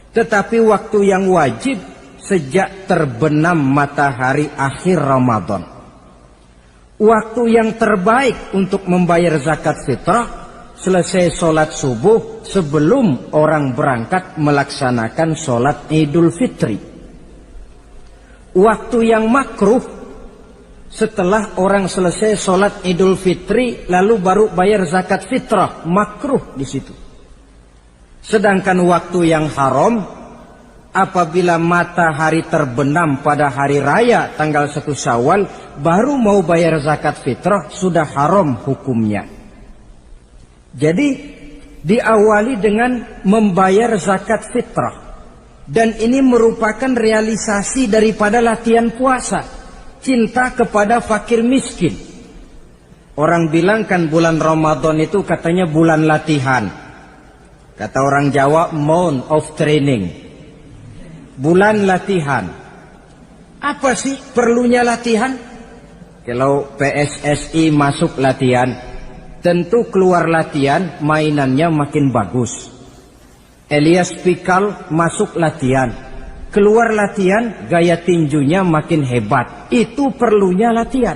[SPEAKER 3] Tetapi waktu yang wajib sejak terbenam matahari akhir Ramadan. Waktu yang terbaik untuk membayar zakat fitrah selesai sholat subuh sebelum orang berangkat melaksanakan sholat Idul Fitri. Waktu yang makruh setelah orang selesai sholat Idul Fitri lalu baru bayar zakat fitrah, makruh di situ. Sedangkan waktu yang haram apabila matahari terbenam pada hari raya tanggal 1 Syawal baru mau bayar zakat fitrah, sudah haram hukumnya. Jadi diawali dengan membayar zakat fitrah. Dan ini merupakan realisasi daripada latihan puasa, cinta kepada fakir miskin. Orang bilang kan bulan Ramadan itu katanya bulan latihan. Kata orang Jawa, month of training. Bulan latihan. Apa sih perlunya latihan? Kalau PSSI masuk latihan, tentu keluar latihan mainannya makin bagus. Elias Pikal masuk latihan, keluar latihan gaya tinjunya makin hebat. Itu perlunya latihan.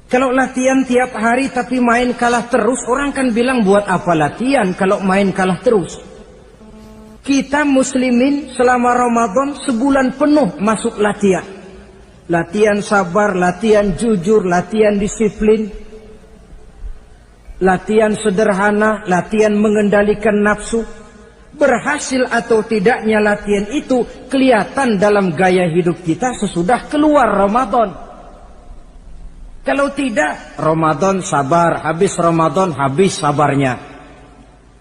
[SPEAKER 3] Kalau latihan tiap hari tapi main kalah terus, orang kan bilang buat apa latihan kalau main kalah terus. Kita muslimin selama Ramadan sebulan penuh masuk latihan. Latihan sabar, latihan jujur, latihan disiplin, latihan sederhana, latihan mengendalikan nafsu. Berhasil atau tidaknya latihan itu kelihatan dalam gaya hidup kita sesudah keluar Ramadan. Kalau tidak, Ramadan sabar, habis Ramadan habis sabarnya.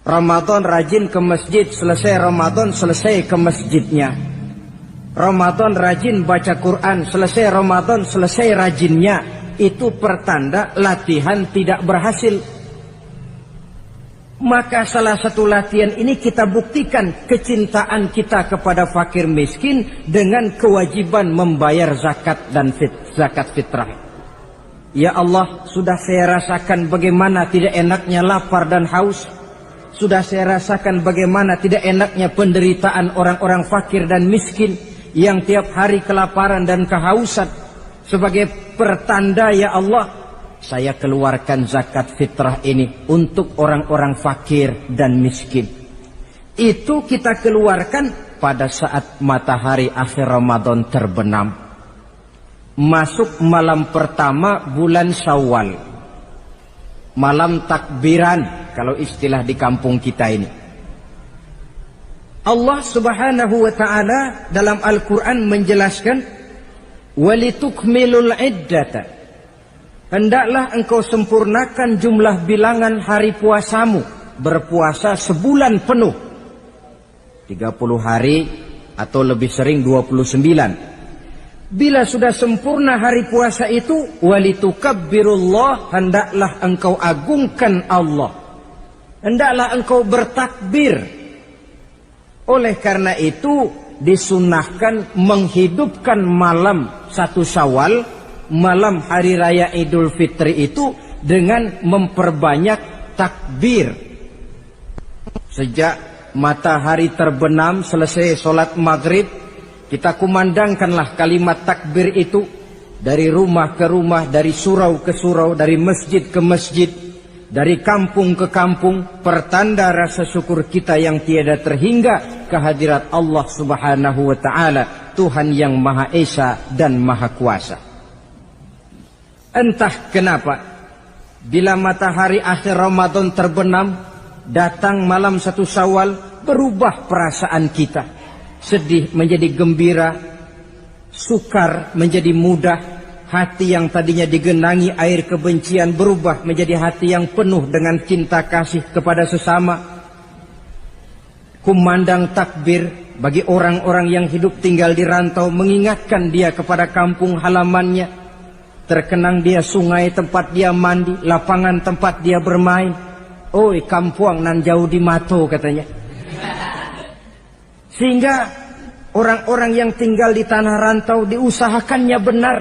[SPEAKER 3] Ramadan rajin ke masjid, selesai Ramadan selesai ke masjidnya. Ramadan rajin baca Quran, selesai Ramadan selesai rajinnya. Itu pertanda latihan tidak berhasil. Maka salah satu latihan ini kita buktikan kecintaan kita kepada fakir miskin dengan kewajiban membayar zakat dan zakat fitrah. Ya Allah, sudah saya rasakan bagaimana tidak enaknya lapar dan haus. Sudah saya rasakan bagaimana tidak enaknya penderitaan orang-orang fakir dan miskin yang tiap hari kelaparan dan kehausan. Sebagai pertanda ya Allah, saya keluarkan zakat fitrah ini untuk orang-orang fakir dan miskin. Itu kita keluarkan pada saat matahari akhir Ramadan terbenam. Masuk malam pertama bulan Syawal. Malam takbiran kalau istilah di kampung kita ini. Allah Subhanahu wa taala dalam Al-Qur'an menjelaskan walitukmilul iddata. Hendaklah engkau sempurnakan jumlah bilangan hari puasamu. Berpuasa sebulan penuh. 30 hari atau lebih sering 29. Bila sudah sempurna hari puasa itu, walitukabbirullah, hendaklah engkau agungkan Allah. Hendaklah engkau bertakbir. Oleh karena itu disunahkan menghidupkan malam 1 Syawal, malam hari raya Idul Fitri itu dengan memperbanyak takbir. Sejak matahari terbenam selesai sholat maghrib, kita kumandangkanlah kalimat takbir itu dari rumah ke rumah, dari surau ke surau, dari masjid ke masjid, dari kampung ke kampung, pertanda rasa syukur kita yang tiada terhingga kehadirat Allah Subhanahu wa taala, Tuhan yang Maha Esa dan Maha Kuasa. Entah kenapa, bila matahari akhir Ramadan terbenam, datang malam 1 Syawal, berubah perasaan kita. Sedih menjadi gembira, sukar menjadi mudah, hati yang tadinya digenangi air kebencian berubah menjadi hati yang penuh dengan cinta kasih kepada sesama. Kumandang takbir bagi orang-orang yang hidup tinggal di rantau, mengingatkan dia kepada kampung halamannya. Terkenang dia sungai tempat dia mandi, lapangan tempat dia bermain. Oi kampuang nan jauh di mato katanya. Sehingga orang-orang yang tinggal di tanah rantau diusahakannya benar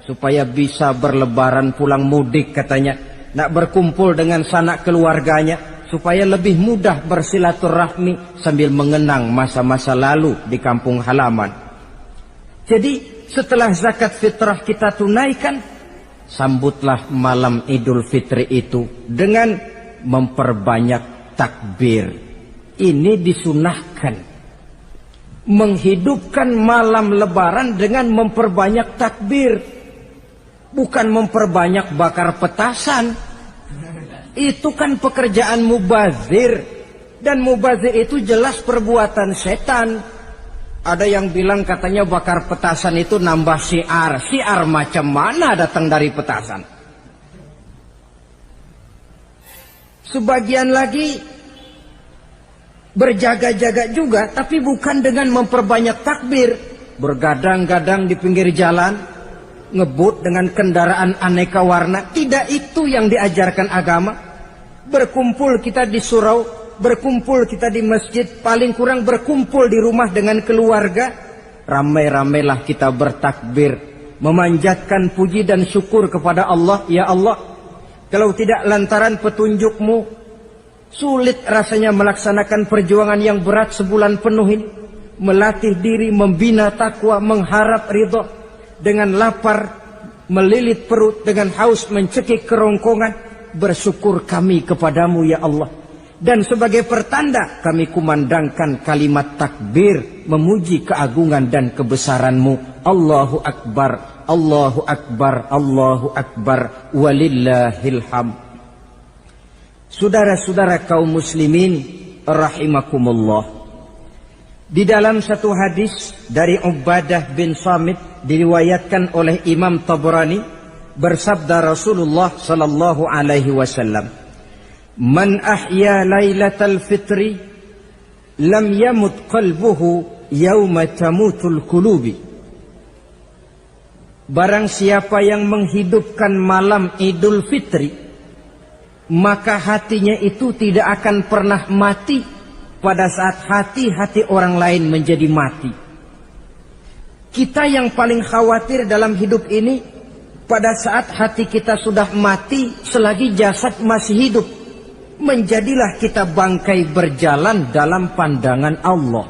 [SPEAKER 3] supaya bisa berlebaran pulang mudik katanya, nak berkumpul dengan sanak keluarganya supaya lebih mudah bersilaturahmi sambil mengenang masa-masa lalu di kampung halaman. Jadi setelah zakat fitrah kita tunaikan, sambutlah malam Idul Fitri itu dengan memperbanyak takbir. Ini disunahkan. Menghidupkan malam lebaran dengan memperbanyak takbir. Bukan memperbanyak bakar petasan. Itu kan pekerjaan mubazir. Dan mubazir itu jelas perbuatan setan. Ada yang bilang katanya bakar petasan itu nambah syiar. Syiar macam mana datang dari petasan? Sebagian lagi Berjaga-jaga juga, tapi bukan dengan memperbanyak takbir. Bergadang-gadang di pinggir jalan, ngebut dengan kendaraan aneka warna. Tidak itu yang diajarkan agama. Berkumpul kita di surau, berkumpul kita di masjid, paling kurang berkumpul di rumah dengan keluarga. Ramai-ramailah kita bertakbir, memanjatkan puji dan syukur kepada Allah. Ya Allah, kalau tidak lantaran petunjukmu, sulit rasanya melaksanakan perjuangan yang berat sebulan penuh ini. Melatih diri, membina takwa, mengharap ridho. Dengan lapar, melilit perut. Dengan haus, mencekik kerongkongan. Bersyukur kami kepadamu ya Allah. Dan sebagai pertanda, kami kumandangkan kalimat takbir, memuji keagungan dan kebesaranmu. Allahu Akbar, Allahu Akbar, Allahu Akbar, walillahil hamd. Saudara-saudara kaum muslimin rahimakumullah. Di dalam satu hadis dari Ubadah bin Samit diriwayatkan oleh Imam Tabrani, bersabda Rasulullah sallallahu alaihi wasallam, "Man ahya lailatal fitri lam yamut qalbuhu yauma tamutul qulubi." Barang siapa yang menghidupkan malam Idul Fitri, maka hatinya itu tidak akan pernah mati pada saat hati-hati orang lain menjadi mati. Kita yang paling khawatir dalam hidup ini, pada saat hati kita sudah mati selagi jasad masih hidup, menjadilah kita bangkai berjalan dalam pandangan Allah.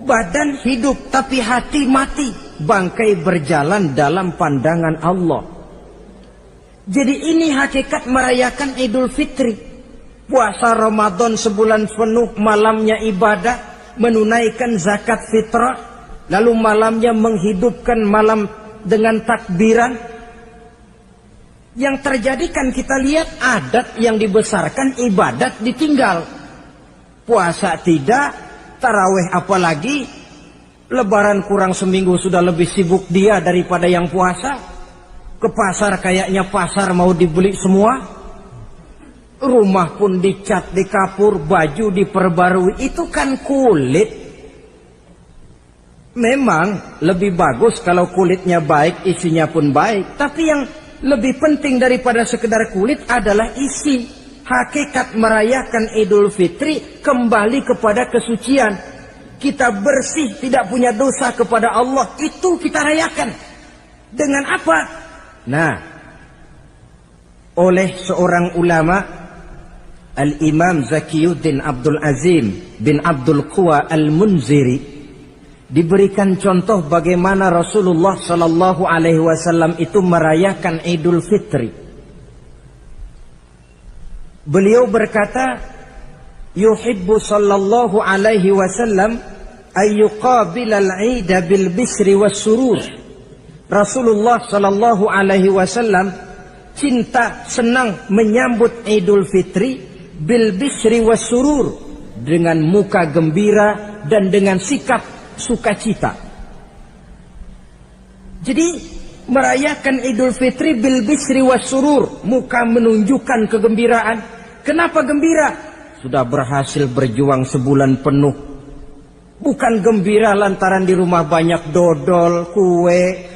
[SPEAKER 3] Badan hidup tapi hati mati, bangkai berjalan dalam pandangan Allah. Jadi ini hakikat merayakan Idul Fitri. Puasa Ramadan sebulan penuh, malamnya ibadah, menunaikan zakat fitrah, lalu malamnya menghidupkan malam dengan takbiran. Yang terjadi kan kita lihat adat yang dibesarkan, ibadat ditinggal. Puasa tidak, tarawih apalagi, lebaran kurang seminggu sudah lebih sibuk dia daripada yang puasa. Ke pasar kayaknya pasar mau dibeli semua. Rumah pun dicat, dikapur, baju diperbarui. Itu kan kulit. Memang lebih bagus kalau kulitnya baik, isinya pun baik. Tapi yang lebih penting daripada sekedar kulit adalah isi. Hakikat merayakan Idul Fitri kembali kepada kesucian. Kita bersih, tidak punya dosa kepada Allah. Itu kita rayakan. Dengan apa? Nah, oleh seorang ulama, Al-Imam Zakiyuddin Abdul Azim bin Abdul Quwa Al-Munziri, diberikan contoh bagaimana Rasulullah sallallahu alaihi wasallam itu merayakan Idul Fitri. Beliau berkata, yuhibbu sallallahu alaihi wasallam ayyuqabilal 'ida bil bisri was surur. Rasulullah sallallahu alaihi wasallam cinta, senang menyambut Idul Fitri bil bisri was surur, dengan muka gembira dan dengan sikap sukacita. Jadi merayakan Idul Fitri bil bisri was surur, muka menunjukkan kegembiraan. Kenapa gembira? Sudah berhasil berjuang sebulan penuh. Bukan gembira lantaran di rumah banyak dodol, kue,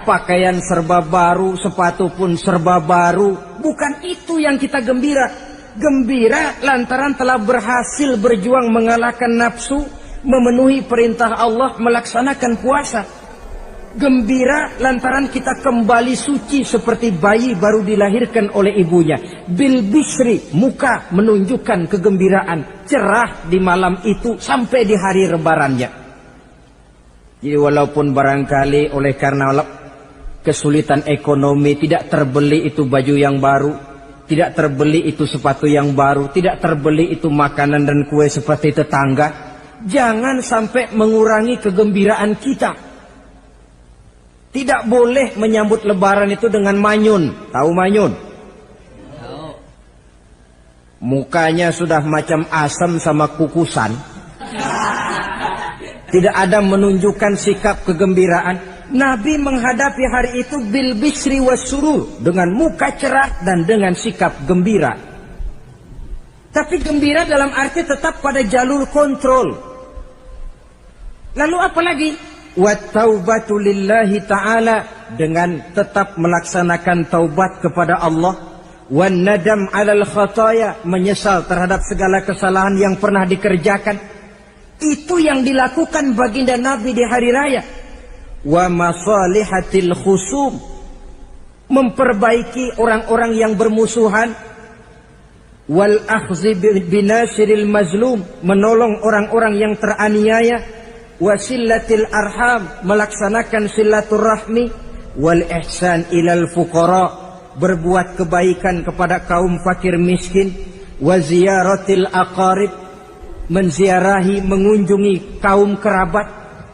[SPEAKER 3] pakaian serba baru, sepatu pun serba baru. Bukan itu yang kita gembira. Gembira lantaran telah berhasil berjuang mengalahkan nafsu, memenuhi perintah Allah, melaksanakan puasa. Gembira lantaran kita kembali suci seperti bayi baru dilahirkan oleh ibunya. Bil bisri, muka menunjukkan kegembiraan, cerah di malam itu sampai di hari lebarannya. Jadi walaupun barangkali oleh karena kesulitan ekonomi tidak terbeli itu baju yang baru, tidak terbeli itu sepatu yang baru, tidak terbeli itu makanan dan kue seperti tetangga, jangan sampai mengurangi kegembiraan kita. Tidak boleh menyambut lebaran itu dengan manyun. Tahu manyun? Mukanya sudah macam asam sama kukusan. Tidak ada menunjukkan sikap kegembiraan. Nabi menghadapi hari itu bil bisri was surur, dengan muka cerah dan dengan sikap gembira. Tapi gembira dalam arti tetap pada jalur kontrol. Lalu apa lagi? Wattaubatu lillahi ta'ala, dengan tetap melaksanakan taubat kepada Allah. Wan nadam 'alal khataya, menyesal terhadap segala kesalahan yang pernah dikerjakan. Itu yang dilakukan baginda Nabi di hari raya. Wa masalihatil khusum, memperbaiki orang-orang yang bermusuhan. Wal akhzi binasiril mazlum, menolong orang-orang yang teraniaya. Wasillatil arham, melaksanakan silaturahmi. Wal ihsan ilal fuqara, berbuat kebaikan kepada kaum fakir miskin. Wa ziyaratil aqarib, menziarahi, mengunjungi kaum kerabat.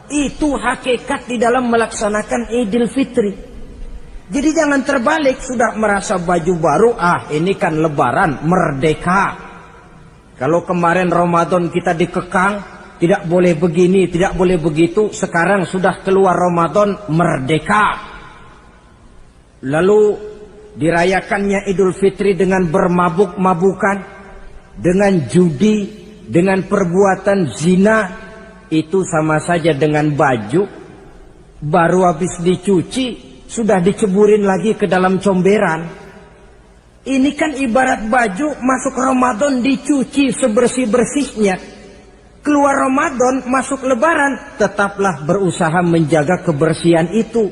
[SPEAKER 3] Itu hakikat di dalam melaksanakan Idul Fitri. Jadi jangan terbalik, sudah merasa baju baru, ini kan lebaran, merdeka. Kalau kemarin Ramadan kita dikekang, tidak boleh begini, tidak boleh begitu, sekarang sudah keluar Ramadan, merdeka. Lalu dirayakannya Idul Fitri dengan bermabuk-mabukan, dengan judi, dengan perbuatan zina. Itu sama saja dengan baju baru habis dicuci sudah diceburin lagi ke dalam comberan. Ini kan ibarat baju masuk Ramadan dicuci sebersih-bersihnya. Keluar Ramadan, masuk Lebaran, tetaplah berusaha menjaga kebersihan itu.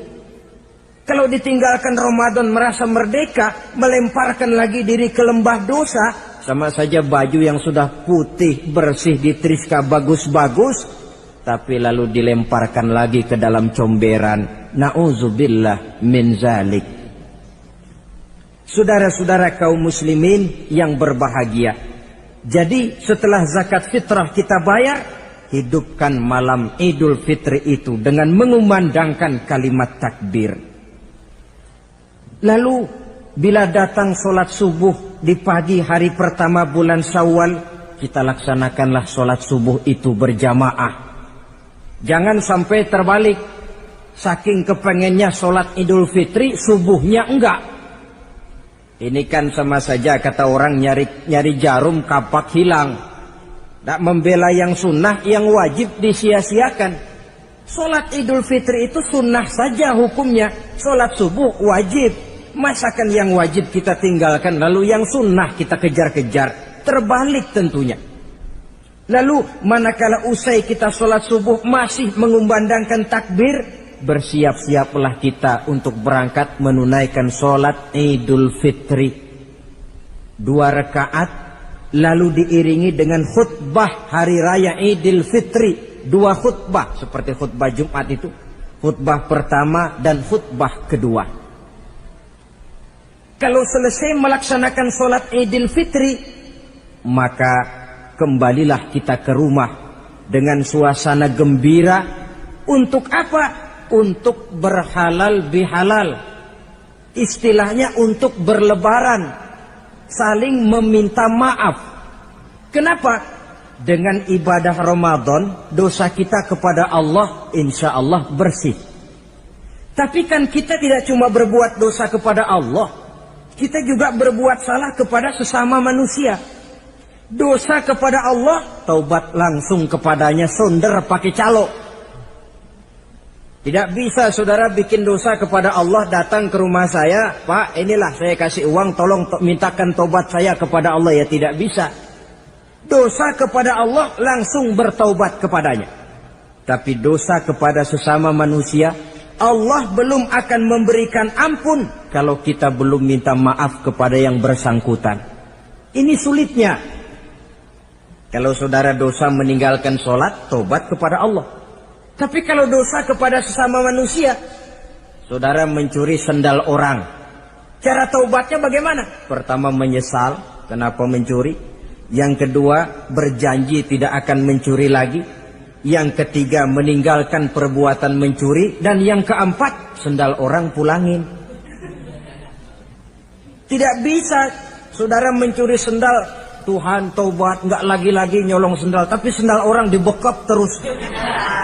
[SPEAKER 3] Kalau ditinggalkan Ramadan merasa merdeka, melemparkan lagi diri ke lembah dosa, sama saja baju yang sudah putih, bersih, ditriska bagus-bagus, tapi lalu dilemparkan lagi ke dalam comberan. Na'udzubillah min zalik. Saudara-saudara kaum muslimin yang berbahagia, jadi setelah zakat fitrah kita bayar, hidupkan malam Idul Fitri itu dengan mengumandangkan kalimat takbir. Lalu bila datang sholat subuh di pagi hari pertama bulan Syawal, kita laksanakanlah sholat subuh itu berjamaah. Jangan sampai terbalik, saking kepengennya sholat Idul Fitri, subuhnya enggak. Ini kan sama saja kata orang nyari jarum kapak hilang. Tak membela yang sunnah, yang wajib disia-siakan. Sholat Idul Fitri itu sunnah saja hukumnya. Sholat subuh wajib. Masakan yang wajib kita tinggalkan, lalu yang sunnah kita kejar-kejar. Terbalik tentunya. Lalu manakala usai kita sholat subuh masih mengumandangkan takbir, bersiap-siaplah kita untuk berangkat menunaikan sholat Idul Fitri. 2 rakaat, lalu diiringi dengan khutbah hari raya Idul Fitri. 2 khutbah, seperti khutbah Jumat itu. Khutbah pertama dan khutbah kedua. Kalau selesai melaksanakan sholat Idul Fitri, maka kembalilah kita ke rumah dengan suasana gembira. Untuk apa? Untuk berhalal bihalal. Istilahnya untuk berlebaran, saling meminta maaf. Kenapa? Dengan ibadah Ramadan, dosa kita kepada Allah insya Allah bersih. Tapi kan kita tidak cuma berbuat dosa kepada Allah, kita juga berbuat salah kepada sesama manusia. Dosa kepada Allah, taubat langsung kepadanya, sonder pakai calo. Tidak bisa saudara bikin dosa kepada Allah, datang ke rumah saya, Pak inilah saya kasih uang, tolong mintakan tobat saya kepada Allah. Ya tidak bisa. Dosa kepada Allah langsung bertaubat kepadanya. Tapi dosa kepada sesama manusia, Allah belum akan memberikan ampun kalau kita belum minta maaf kepada yang bersangkutan. Ini sulitnya. Kalau saudara dosa meninggalkan sholat, tobat kepada Allah. Tapi kalau dosa kepada sesama manusia, saudara mencuri sendal orang, cara taubatnya bagaimana? Pertama menyesal, kenapa mencuri? Yang kedua berjanji tidak akan mencuri lagi. Yang ketiga meninggalkan perbuatan mencuri. Dan yang keempat, sendal orang pulangin. Tidak bisa saudara mencuri sendal, Tuhan taubat, nggak lagi-lagi nyolong sendal, tapi sendal orang dibekap terus,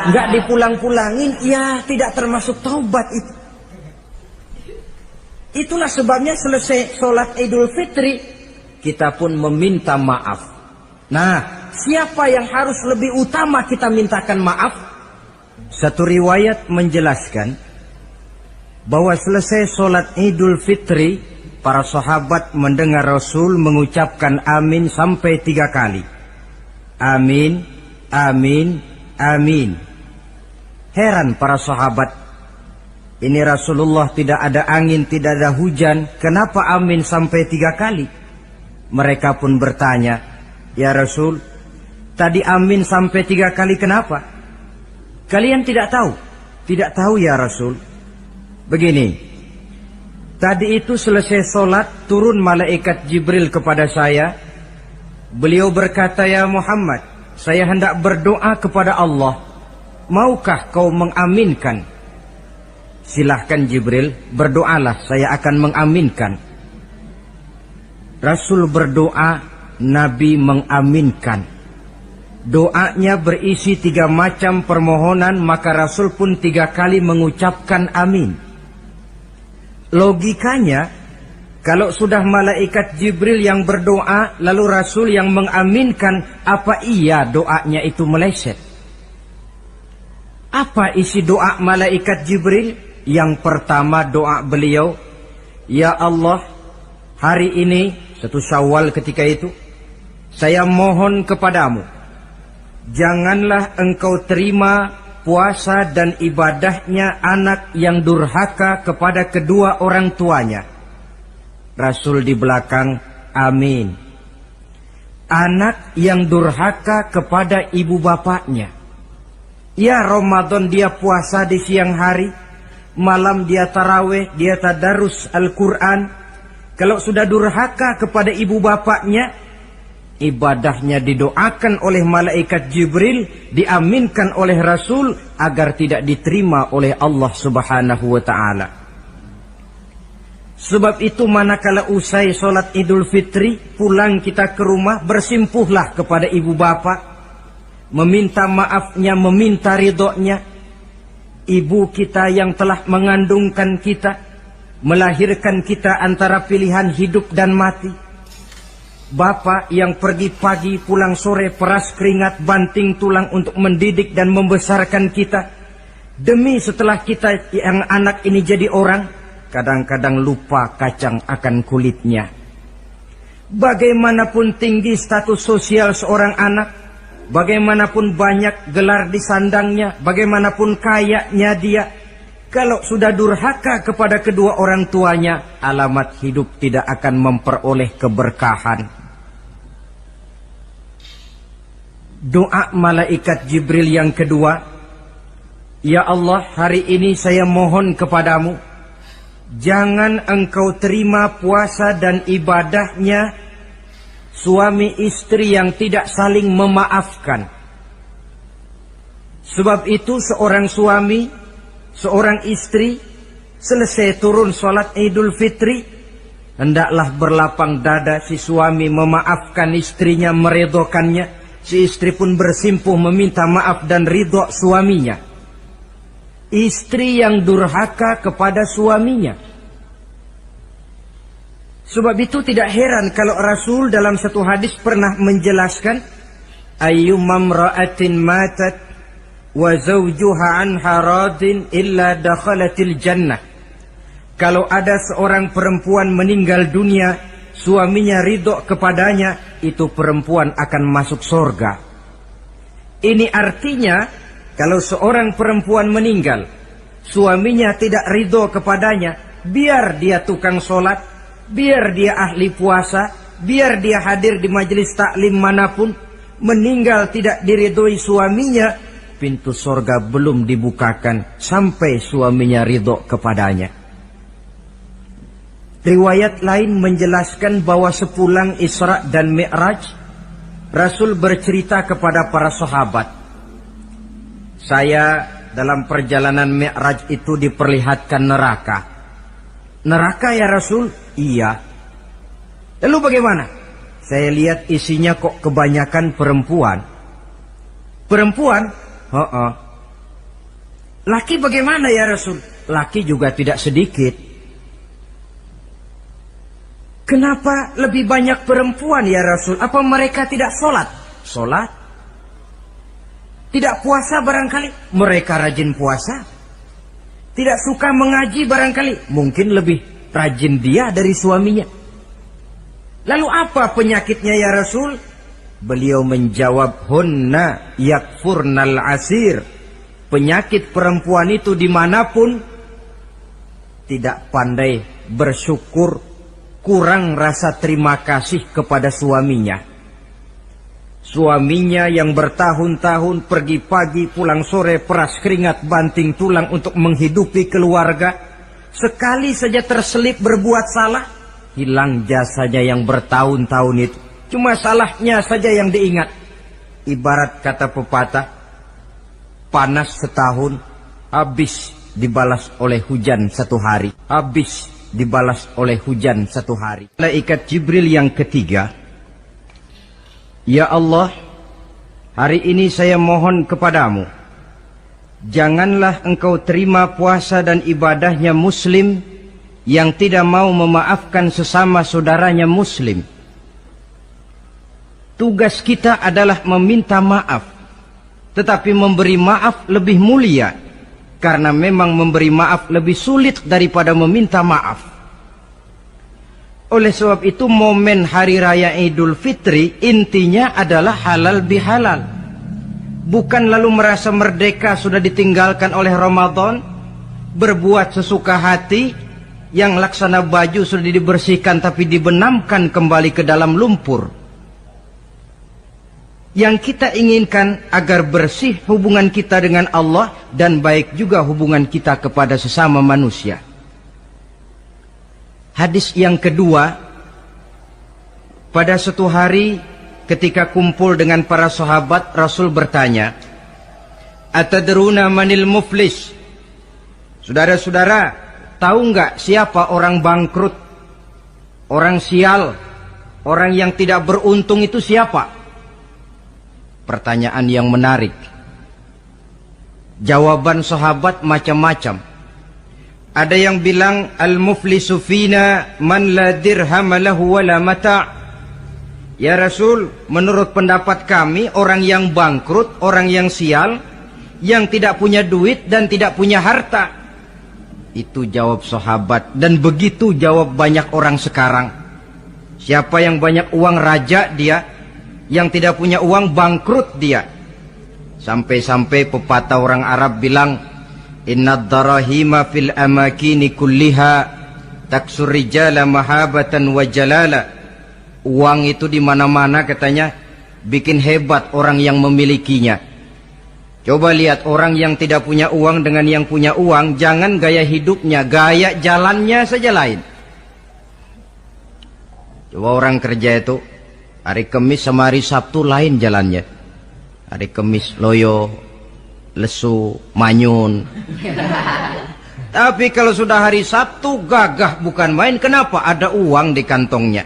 [SPEAKER 3] nggak dipulang-pulangin, ya tidak termasuk taubat itu. Itulah sebabnya selesai sholat Idul Fitri, kita pun meminta maaf. Nah, siapa yang harus lebih utama kita mintakan maaf? Satu riwayat menjelaskan bahwa selesai sholat Idul Fitri, para sahabat mendengar Rasul mengucapkan amin sampai 3 kali. Amin, amin, amin. Heran para sahabat. Ini Rasulullah tidak ada angin, tidak ada hujan. Kenapa amin sampai 3 kali? Mereka pun bertanya, ya Rasul, tadi amin sampai 3 kali kenapa? Kalian tidak tahu? Tidak tahu ya Rasul. Begini, tadi itu selesai sholat, turun malaikat Jibril kepada saya. Beliau berkata, ya Muhammad, saya hendak berdoa kepada Allah. Maukah kau mengaminkan? Silahkan Jibril, berdoalah, saya akan mengaminkan. Rasul berdoa, Nabi mengaminkan. Doanya berisi 3 macam permohonan, maka Rasul pun 3 kali mengucapkan amin. Logikanya, kalau sudah malaikat Jibril yang berdoa, lalu Rasul yang mengaminkan, apa iya doanya itu meleset? Apa isi doa malaikat Jibril? Yang pertama doa beliau, ya Allah, hari ini, 1 Syawal ketika itu, saya mohon kepadamu, janganlah engkau terima puasa dan ibadahnya anak yang durhaka kepada kedua orang tuanya. Rasul di belakang, amin. Anak yang durhaka kepada ibu bapaknya. Ya Ramadan dia puasa di siang hari, malam dia taraweh, dia tadarus Al-Quran. Kalau sudah durhaka kepada ibu bapaknya, ibadahnya didoakan oleh malaikat Jibril, diaminkan oleh Rasul agar tidak diterima oleh Allah Subhanahu wa ta'ala. Sebab itu manakala usai sholat Idul Fitri, pulang kita ke rumah, bersimpuhlah kepada ibu bapak, meminta maafnya, meminta ridhonya. Ibu kita yang telah mengandungkan kita, melahirkan kita antara pilihan hidup dan mati. Bapak yang pergi pagi pulang sore, peras keringat banting tulang untuk mendidik dan membesarkan kita. Demi setelah kita yang anak ini jadi orang, kadang-kadang lupa kacang akan kulitnya. Bagaimanapun tinggi status sosial seorang anak, bagaimanapun banyak gelar di sandangnya, bagaimanapun kayanya dia, kalau sudah durhaka kepada kedua orang tuanya, alamat hidup tidak akan memperoleh keberkahan. Doa malaikat Jibril yang kedua, ya Allah, hari ini saya mohon kepadamu, jangan engkau terima puasa dan ibadahnya suami istri yang tidak saling memaafkan. Sebab itu seorang suami, seorang istri, selesai turun sholat Idul Fitri, hendaklah berlapang dada si suami memaafkan istrinya, meridhokannya. Si istri pun bersimpuh meminta maaf dan ridho suaminya. Istri yang durhaka kepada suaminya. Sebab itu tidak heran kalau Rasul dalam satu hadis pernah menjelaskan, ayyumam ra'atin matat wa zawjuha anha radin illa dakhalatil jannah. Kalau ada seorang perempuan meninggal dunia, suaminya ridho kepadanya, itu perempuan akan masuk surga. Ini artinya, kalau seorang perempuan meninggal, suaminya tidak ridho kepadanya, biar dia tukang sholat, biar dia ahli puasa, biar dia hadir di majelis taklim manapun, meninggal tidak diridhoi suaminya, pintu surga belum dibukakan sampai suaminya ridho kepadanya. Riwayat lain menjelaskan bahwa sepulang Isra dan Mi'raj, Rasul bercerita kepada para sahabat, saya dalam perjalanan Mi'raj itu diperlihatkan neraka. Neraka ya Rasul? Iya. Lalu bagaimana? Saya lihat isinya kok kebanyakan perempuan. Perempuan? Laki bagaimana ya Rasul? Laki juga tidak sedikit. Kenapa lebih banyak perempuan ya Rasul? Apa mereka tidak sholat? Sholat. Tidak puasa barangkali? Mereka rajin puasa. Tidak suka mengaji barangkali? Mungkin lebih rajin dia dari suaminya. Lalu apa penyakitnya ya Rasul? Beliau menjawab, hunna yakfurnal asir. Penyakit perempuan itu dimanapun, tidak pandai bersyukur, kurang rasa terima kasih kepada suaminya. Suaminya yang bertahun-tahun pergi pagi pulang sore, peras keringat banting tulang untuk menghidupi keluarga, sekali saja terselip berbuat salah, hilang jasanya yang bertahun-tahun itu. Cuma salahnya saja yang diingat. Ibarat kata pepatah, panas setahun, habis dibalas oleh hujan satu hari. Habis dibalas oleh hujan satu hari. Malaikat Jibril yang ketiga, ya Allah, hari ini saya mohon kepadamu, janganlah engkau terima puasa dan ibadahnya muslim yang tidak mau memaafkan sesama saudaranya muslim. Tugas kita adalah meminta maaf, tetapi memberi maaf lebih mulia, karena memang memberi maaf lebih sulit daripada meminta maaf. Oleh sebab itu momen hari raya Idul Fitri intinya adalah halal bihalal. Bukan lalu merasa merdeka sudah ditinggalkan oleh Ramadan, berbuat sesuka hati, yang laksana baju sudah dibersihkan tapi dibenamkan kembali ke dalam lumpur. Yang kita inginkan agar bersih hubungan kita dengan Allah dan baik juga hubungan kita kepada sesama manusia. Hadis yang kedua, pada suatu hari ketika kumpul dengan para sahabat, Rasul bertanya, Atadruna manil muflis? Saudara-saudara, tahu nggak siapa orang bangkrut, orang sial, orang yang tidak beruntung itu siapa? Pertanyaan yang menarik. Jawaban sahabat macam-macam. Ada yang bilang al-muflisu fina man la dirham lahu wala mata'. Ya Rasul, menurut pendapat kami orang yang bangkrut, orang yang sial, yang tidak punya duit dan tidak punya harta. Itu jawab sahabat, dan begitu jawab banyak orang sekarang. Siapa yang banyak uang raja dia, yang tidak punya uang bangkrut dia. Sampai-sampai pepatah orang Arab bilang, innad darahima fil amakini kulliha taksur rijala mahabatan wa jalala. Uang itu di mana-mana katanya bikin hebat orang yang memilikinya. Coba lihat orang yang tidak punya uang dengan yang punya uang, jangan gaya hidupnya, gaya jalannya saja lain. Coba orang kerja itu hari Kamis sama hari Sabtu lain jalannya. Hari Kamis loyo, lesu, manyun. Tapi kalau sudah hari Sabtu gagah bukan main. Kenapa? Ada uang di kantongnya.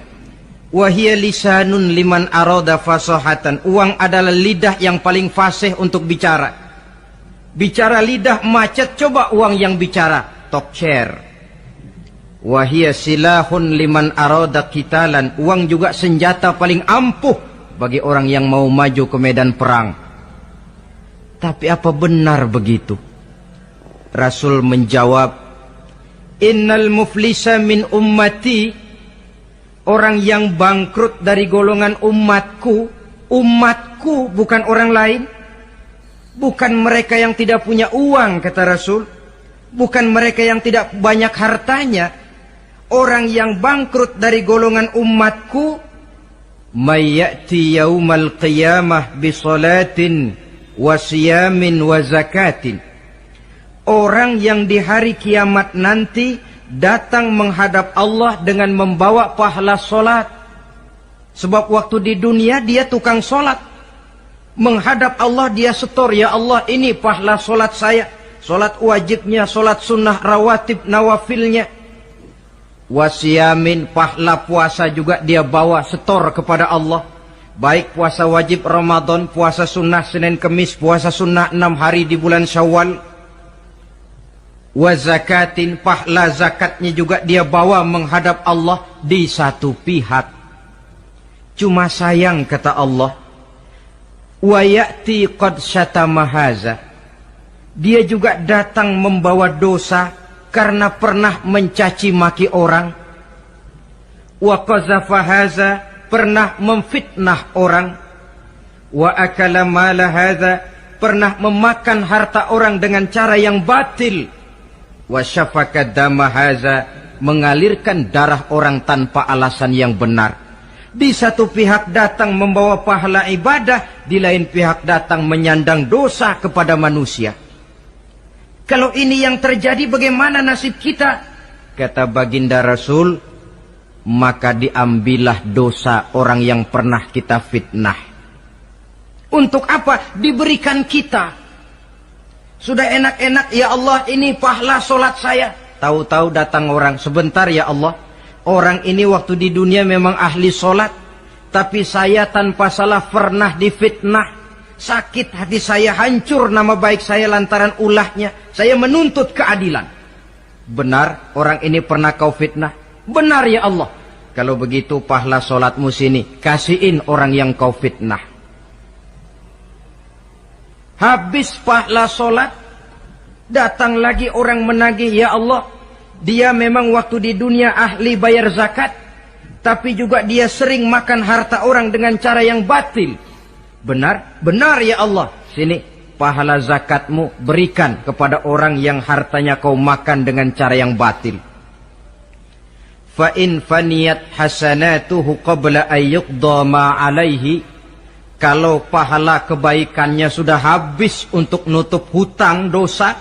[SPEAKER 3] Wahia lisanun liman arada fasahatan. Uang adalah lidah yang paling fasih untuk bicara. Bicara lidah macet, coba uang yang bicara talk share. Wahia silahun liman arada qitalan. Uang juga senjata paling ampuh bagi orang yang mau maju ke medan perang. Tapi apa benar begitu? Rasul menjawab, innal muflisa min ummati, orang yang bangkrut dari golongan umatku. Umatku bukan orang lain, bukan mereka yang tidak punya uang, kata Rasul, bukan mereka yang tidak banyak hartanya. Orang yang bangkrut dari golongan umatku, mayyati yaumal qiyamah bisolatin wa siyamin wa zakatin. Orang yang di hari kiamat nanti datang menghadap Allah dengan membawa pahala solat. Sebab waktu di dunia dia tukang solat. Menghadap Allah dia setor, ya Allah ini pahala solat saya. Solat wajibnya, solat sunnah rawatib nawafilnya. Wasiyamin, pahala puasa juga dia bawa setor kepada Allah. Baik puasa wajib Ramadan, puasa sunnah Senin Kemis, puasa sunnah 6 hari di bulan Syawal. wa zakatin, pahala zakatnya juga dia bawa menghadap Allah di satu pihak. Cuma sayang kata Allah, wa ya'ti qad syatama haza, dia juga datang membawa dosa karena pernah mencaci maki orang. Wa qazafa haza, pernah memfitnah orang. Wa akala mala haza, pernah memakan harta orang dengan cara yang batil. Wa syafaka dama haza, mengalirkan darah orang tanpa alasan yang benar. Di satu pihak datang membawa pahala ibadah, di lain pihak datang menyandang dosa kepada manusia. Kalau ini yang terjadi, bagaimana nasib kita? Kata baginda Rasul, maka diambillah dosa orang yang pernah kita fitnah. Untuk apa? Diberikan kita. Sudah enak-enak, ya Allah, ini pahala solat saya. Tahu-tahu datang orang, sebentar ya Allah, orang ini waktu di dunia memang ahli solat, tapi saya tanpa salah pernah difitnah. Sakit hati saya, hancur nama baik saya lantaran ulahnya. Saya menuntut keadilan. Benar, orang ini pernah kau fitnah? Benar ya Allah. Kalau begitu pahala solatmu sini, kasihin orang yang kau fitnah. Habis pahala solat, datang lagi orang menagih, ya Allah, dia memang waktu di dunia ahli bayar zakat, tapi juga dia sering makan harta orang dengan cara yang batil. Benar? Benar ya Allah. Sini, pahala zakatmu berikan kepada orang yang hartanya kau makan dengan cara yang batil. Fa in faniyat hasanatuhu qabla ayyuqda ma alaihi, kalau pahala kebaikannya sudah habis untuk nutup hutang dosa,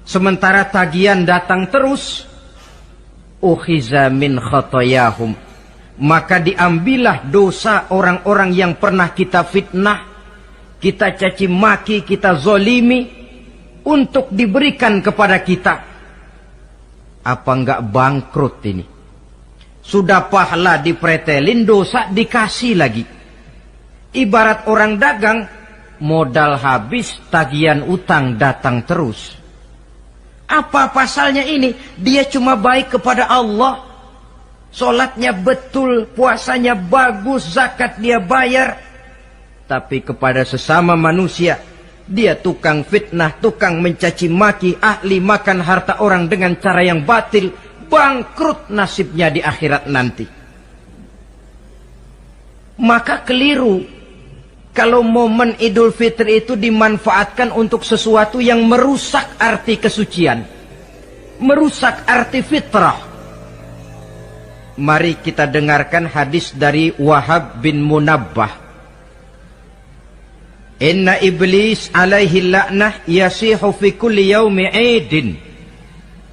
[SPEAKER 3] sementara tagihan datang terus, ukhiza min khotoyahum, maka diambillah dosa orang-orang yang pernah kita fitnah, kita caci maki, kita zolimi, untuk diberikan kepada kita. Apa enggak bangkrut ini? Sudah pahala dipretelin, dosa dikasih lagi. Ibarat orang dagang, modal habis, tagihan utang datang terus. Apa pasalnya ini? Dia cuma baik kepada Allah. Solatnya betul, puasanya bagus, zakat dia bayar. Tapi kepada sesama manusia, dia tukang fitnah, tukang mencaci maki, ahli makan harta orang dengan cara yang batil. Bangkrut nasibnya di akhirat nanti. Maka keliru kalau momen Idul Fitri itu dimanfaatkan untuk sesuatu yang merusak arti kesucian, merusak arti fitrah. Mari kita dengarkan hadis dari Wahab bin Munabbah. Inna iblis alaihi la'nah yasihu fi kulli yaumi idin.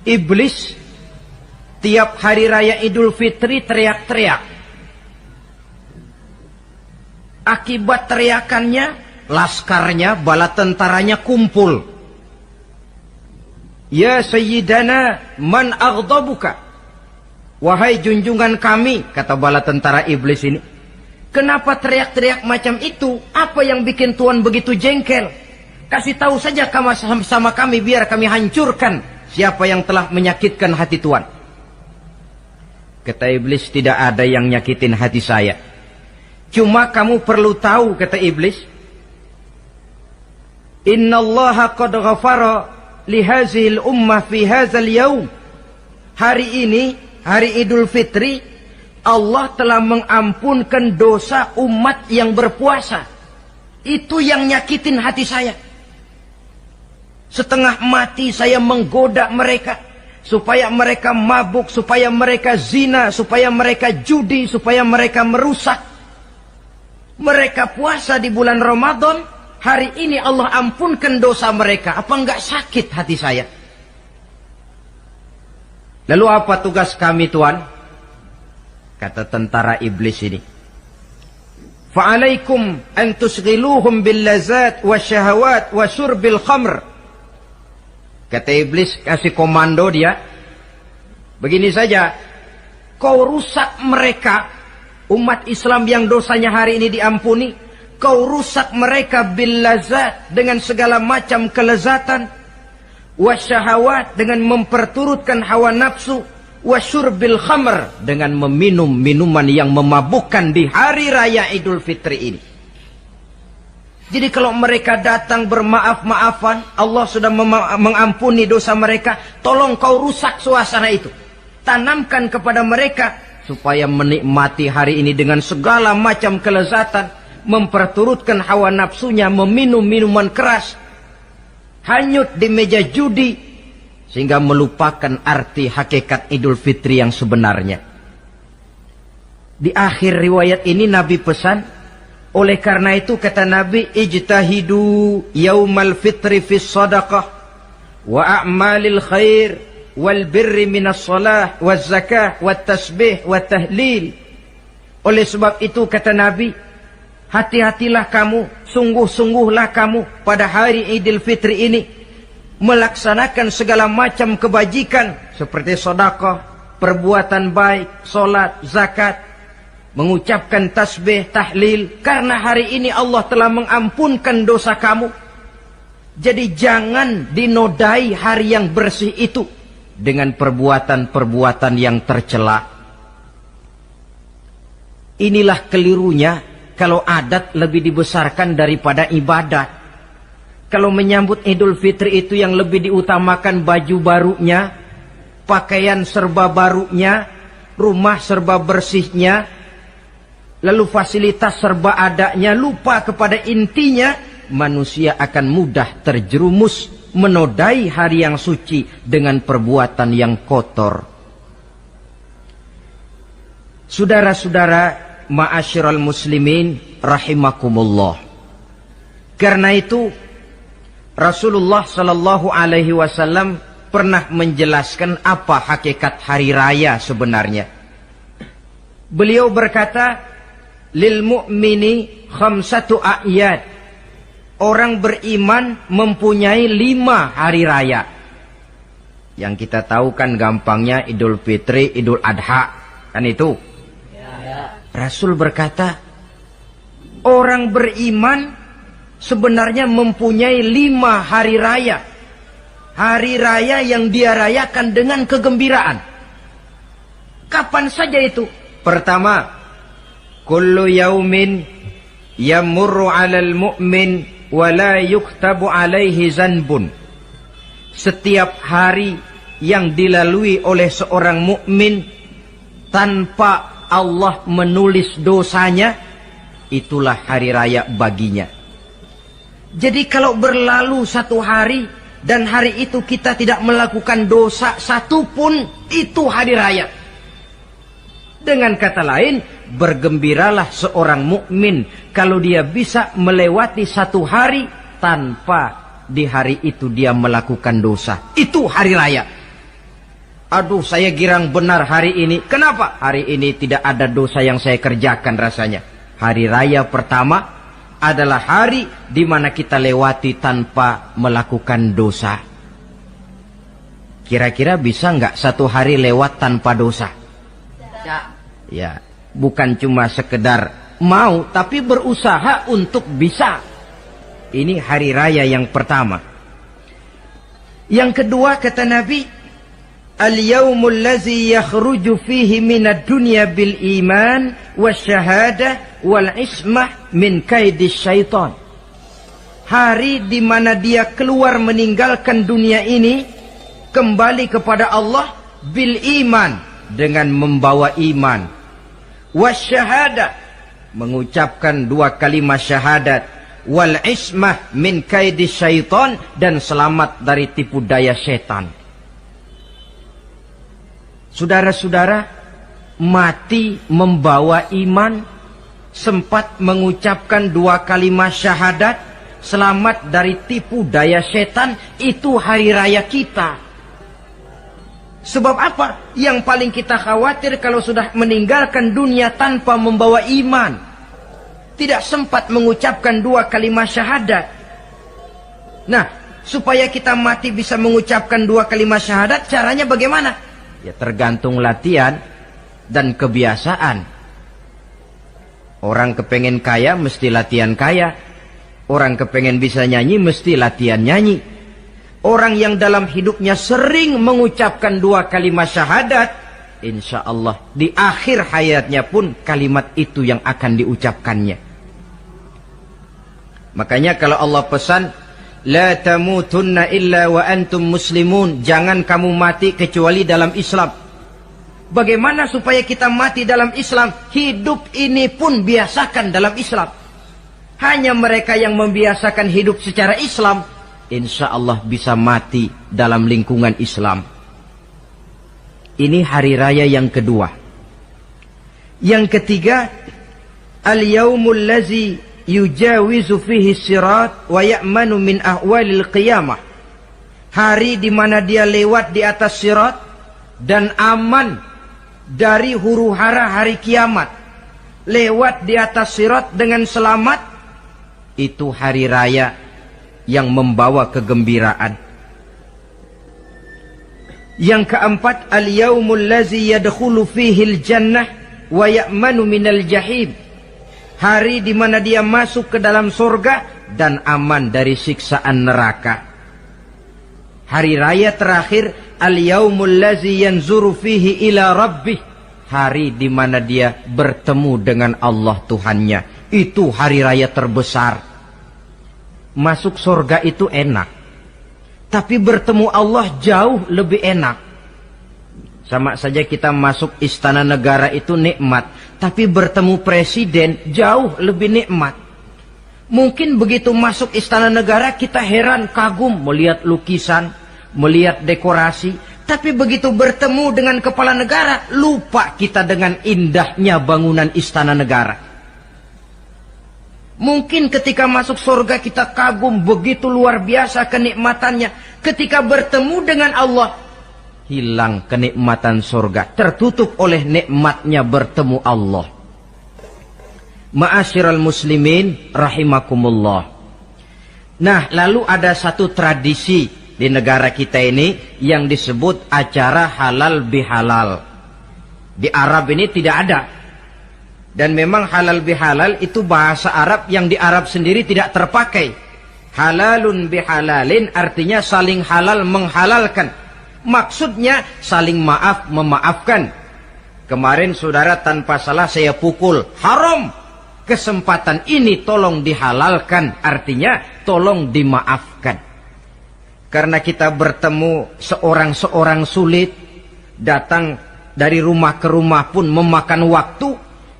[SPEAKER 3] Iblis tiap hari raya Idul Fitri teriak-teriak. Akibat teriakannya, laskarnya, bala tentaranya kumpul. Ya Sayyidana, man aghdabuka? Wahai junjungan kami, kata bala tentara iblis ini. Kenapa teriak-teriak macam itu? Apa yang bikin Tuhan begitu jengkel? Kasih tahu saja sama kami, biar kami hancurkan siapa yang telah menyakitkan hati Tuhan. Kata iblis, tidak ada yang nyakitin hati saya. Cuma kamu perlu tahu, kata iblis, innallaha qad ghafara li hazihil ummah fi hadzal yaum. Hari ini, hari Idul Fitri, Allah telah mengampunkan dosa umat yang berpuasa. Itu yang nyakitin hati saya. Setengah mati saya menggoda mereka, supaya mereka mabuk, supaya mereka zina, supaya mereka judi, supaya mereka merusak. Mereka puasa di bulan Ramadan, hari ini Allah ampunkan dosa mereka. Apa enggak sakit hati saya? Lalu apa tugas kami Tuhan? Kata tentara iblis ini, fa'alaikum an tusghiluhum bil lazat wa syahawat wa syurbil khamr. Kata iblis, kasih komando dia, begini saja, kau rusak mereka, umat Islam yang dosanya hari ini diampuni, kau rusak mereka bil lazat, dengan segala macam kelezatan, wasyahawat dengan memperturutkan hawa nafsu, wasyurbil khamr dengan meminum minuman yang memabukkan di hari raya Idul Fitri ini. Jadi kalau mereka datang bermaaf-maafan, Allah sudah mengampuni dosa mereka, tolong kau rusak suasana itu. Tanamkan kepada mereka supaya menikmati hari ini dengan segala macam kelezatan, memperturutkan hawa nafsunya, meminum minuman keras, hanyut di meja judi, sehingga melupakan arti hakikat Idul Fitri yang sebenarnya. Di akhir riwayat ini Nabi pesan, oleh karena itu kata Nabi, ijtahidu yaumal fitri fis sadaqah wa a'malil khair wal birri minas salah waz zakah wat tasbih wat tahlil. Oleh sebab itu kata Nabi, hati-hatilah kamu, sungguh-sungguhlah kamu pada hari Idul Fitri ini melaksanakan segala macam kebajikan seperti sedekah, perbuatan baik, salat, zakat, mengucapkan tasbih, tahlil, karena hari ini Allah telah mengampunkan dosa kamu. Jadi jangan dinodai hari yang bersih itu dengan perbuatan-perbuatan yang tercela. Inilah kelirunya kalau adat lebih dibesarkan daripada ibadat. Kalau menyambut Idul Fitri itu yang lebih diutamakan baju barunya, pakaian serba barunya, rumah serba bersihnya, lalu fasilitas serba adanya, lupa kepada intinya, manusia akan mudah terjerumus menodai hari yang suci dengan perbuatan yang kotor. Saudara-saudara, ma'asyiral muslimin rahimakumullah. Karena itu Rasulullah sallallahu alaihi wasallam pernah menjelaskan apa hakikat hari raya sebenarnya. Beliau berkata, lil mu'mini khamsatu a'yad. Orang beriman mempunyai 5 hari raya. Yang kita tahu kan gampangnya Idul Fitri, Idul Adha, kan itu. Rasul berkata, orang beriman sebenarnya mempunyai 5 hari raya. Hari raya yang dia rayakan dengan kegembiraan. Kapan saja itu? Pertama, kullu yaumin yamurru 'alal mu'min wa la yuktabu 'alaihi zanbun. Setiap hari yang dilalui oleh seorang mukmin tanpa Allah menulis dosanya, itulah hari raya baginya. Jadi kalau berlalu satu hari dan hari itu kita tidak melakukan dosa satupun, itu hari raya. Dengan kata lain, bergembiralah seorang mukmin kalau dia bisa melewati satu hari tanpa di hari itu dia melakukan dosa. Itu hari raya. Aduh, saya girang benar hari ini. Kenapa? Hari ini tidak ada dosa yang saya kerjakan rasanya. Hari raya pertama adalah hari di mana kita lewati tanpa melakukan dosa. Kira-kira bisa nggak satu hari lewat tanpa dosa? Ya, bukan cuma sekedar mau, tapi berusaha untuk bisa. Ini hari raya yang pertama. Yang kedua kata Nabi, al-yaumul ladzi yakhruju fihi minad dunya bil iman wasyahadah wal ismah min kaidis syaitan. Hari di mana dia keluar meninggalkan dunia ini, kembali kepada Allah bil iman, dengan membawa iman, wasyahadah, mengucapkan 2 kalimat syahadat, wal ismah min kaidis syaitan, dan selamat dari tipu daya setan. Saudara-saudara, mati membawa iman, sempat mengucapkan 2 kalimat syahadat, selamat dari tipu daya setan, itu hari raya kita. Sebab apa? Yang paling kita khawatir kalau sudah meninggalkan dunia tanpa membawa iman, tidak sempat mengucapkan 2 kalimat syahadat. Nah, supaya kita mati bisa mengucapkan 2 kalimat syahadat, caranya bagaimana? Ya tergantung latihan dan kebiasaan. Orang kepengen kaya mesti latihan kaya. Orang kepengen bisa nyanyi mesti latihan nyanyi. orang yang dalam hidupnya sering mengucapkan 2 kalimat syahadat, insya Allah di akhir hayatnya pun kalimat itu yang akan diucapkannya. Makanya kalau Allah pesan, la tamutunna illa wa antum muslimun, jangan kamu mati kecuali dalam Islam. Bagaimana supaya kita mati dalam Islam? Hidup ini pun biasakan dalam Islam. Hanya mereka yang membiasakan hidup secara Islam, insya Allah bisa mati dalam lingkungan Islam. Ini hari raya yang kedua. Yang ketiga, al-yaumul lazi yujawizu fihi sirat wa ya'manu min ahwalil qiyamah. Hari di mana dia lewat di atas sirat dan aman dari huru-hara hari kiamat. Lewat di atas sirat dengan selamat, itu hari raya yang membawa kegembiraan. Yang keempat, al-yaumul lazi yadkhulu fihi al-jannah wa ya'manu minal jahim. Hari di mana dia masuk ke dalam surga dan aman dari siksaan neraka. Hari raya terakhir, al-yaumul lazi yanzuru fihi ila rabbih. Hari di mana dia bertemu dengan Allah Tuhannya. Itu hari raya terbesar. Masuk surga itu enak, tapi bertemu Allah jauh lebih enak. Sama saja kita masuk istana negara itu nikmat, tapi bertemu presiden jauh lebih nikmat. Mungkin begitu masuk istana negara kita heran, kagum melihat lukisan, melihat dekorasi. Tapi begitu bertemu dengan kepala negara, lupa kita dengan indahnya bangunan istana negara. Mungkin ketika masuk surga kita kagum, begitu luar biasa kenikmatannya. Ketika bertemu dengan Allah, hilang kenikmatan surga, tertutup oleh nikmatnya bertemu Allah. Ma'asyiral muslimin rahimakumullah. Nah, lalu ada satu tradisi di negara kita ini yang disebut acara halal bihalal. Di Arab ini tidak ada. Dan memang halal bihalal itu bahasa Arab yang di Arab sendiri tidak terpakai. Halalun bihalalin artinya saling halal menghalalkan. Maksudnya saling maaf memaafkan. Kemarin saudara tanpa salah saya pukul, haram. Kesempatan ini tolong dihalalkan, artinya tolong dimaafkan. Karena kita bertemu seorang-seorang sulit, datang dari rumah ke rumah pun memakan waktu.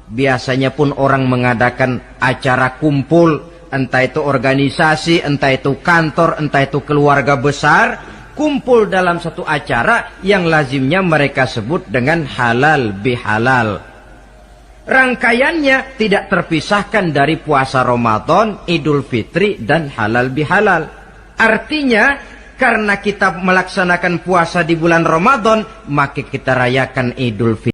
[SPEAKER 3] Biasanya pun orang mengadakan acara kumpul, entah itu organisasi, entah itu kantor, entah itu keluarga besar, kumpul dalam satu acara yang lazimnya mereka sebut dengan halal bihalal. Rangkaiannya tidak terpisahkan dari puasa Ramadan, Idul Fitri, dan halal bihalal. Artinya, karena kita melaksanakan puasa di bulan Ramadan, maka kita rayakan Idul Fitri.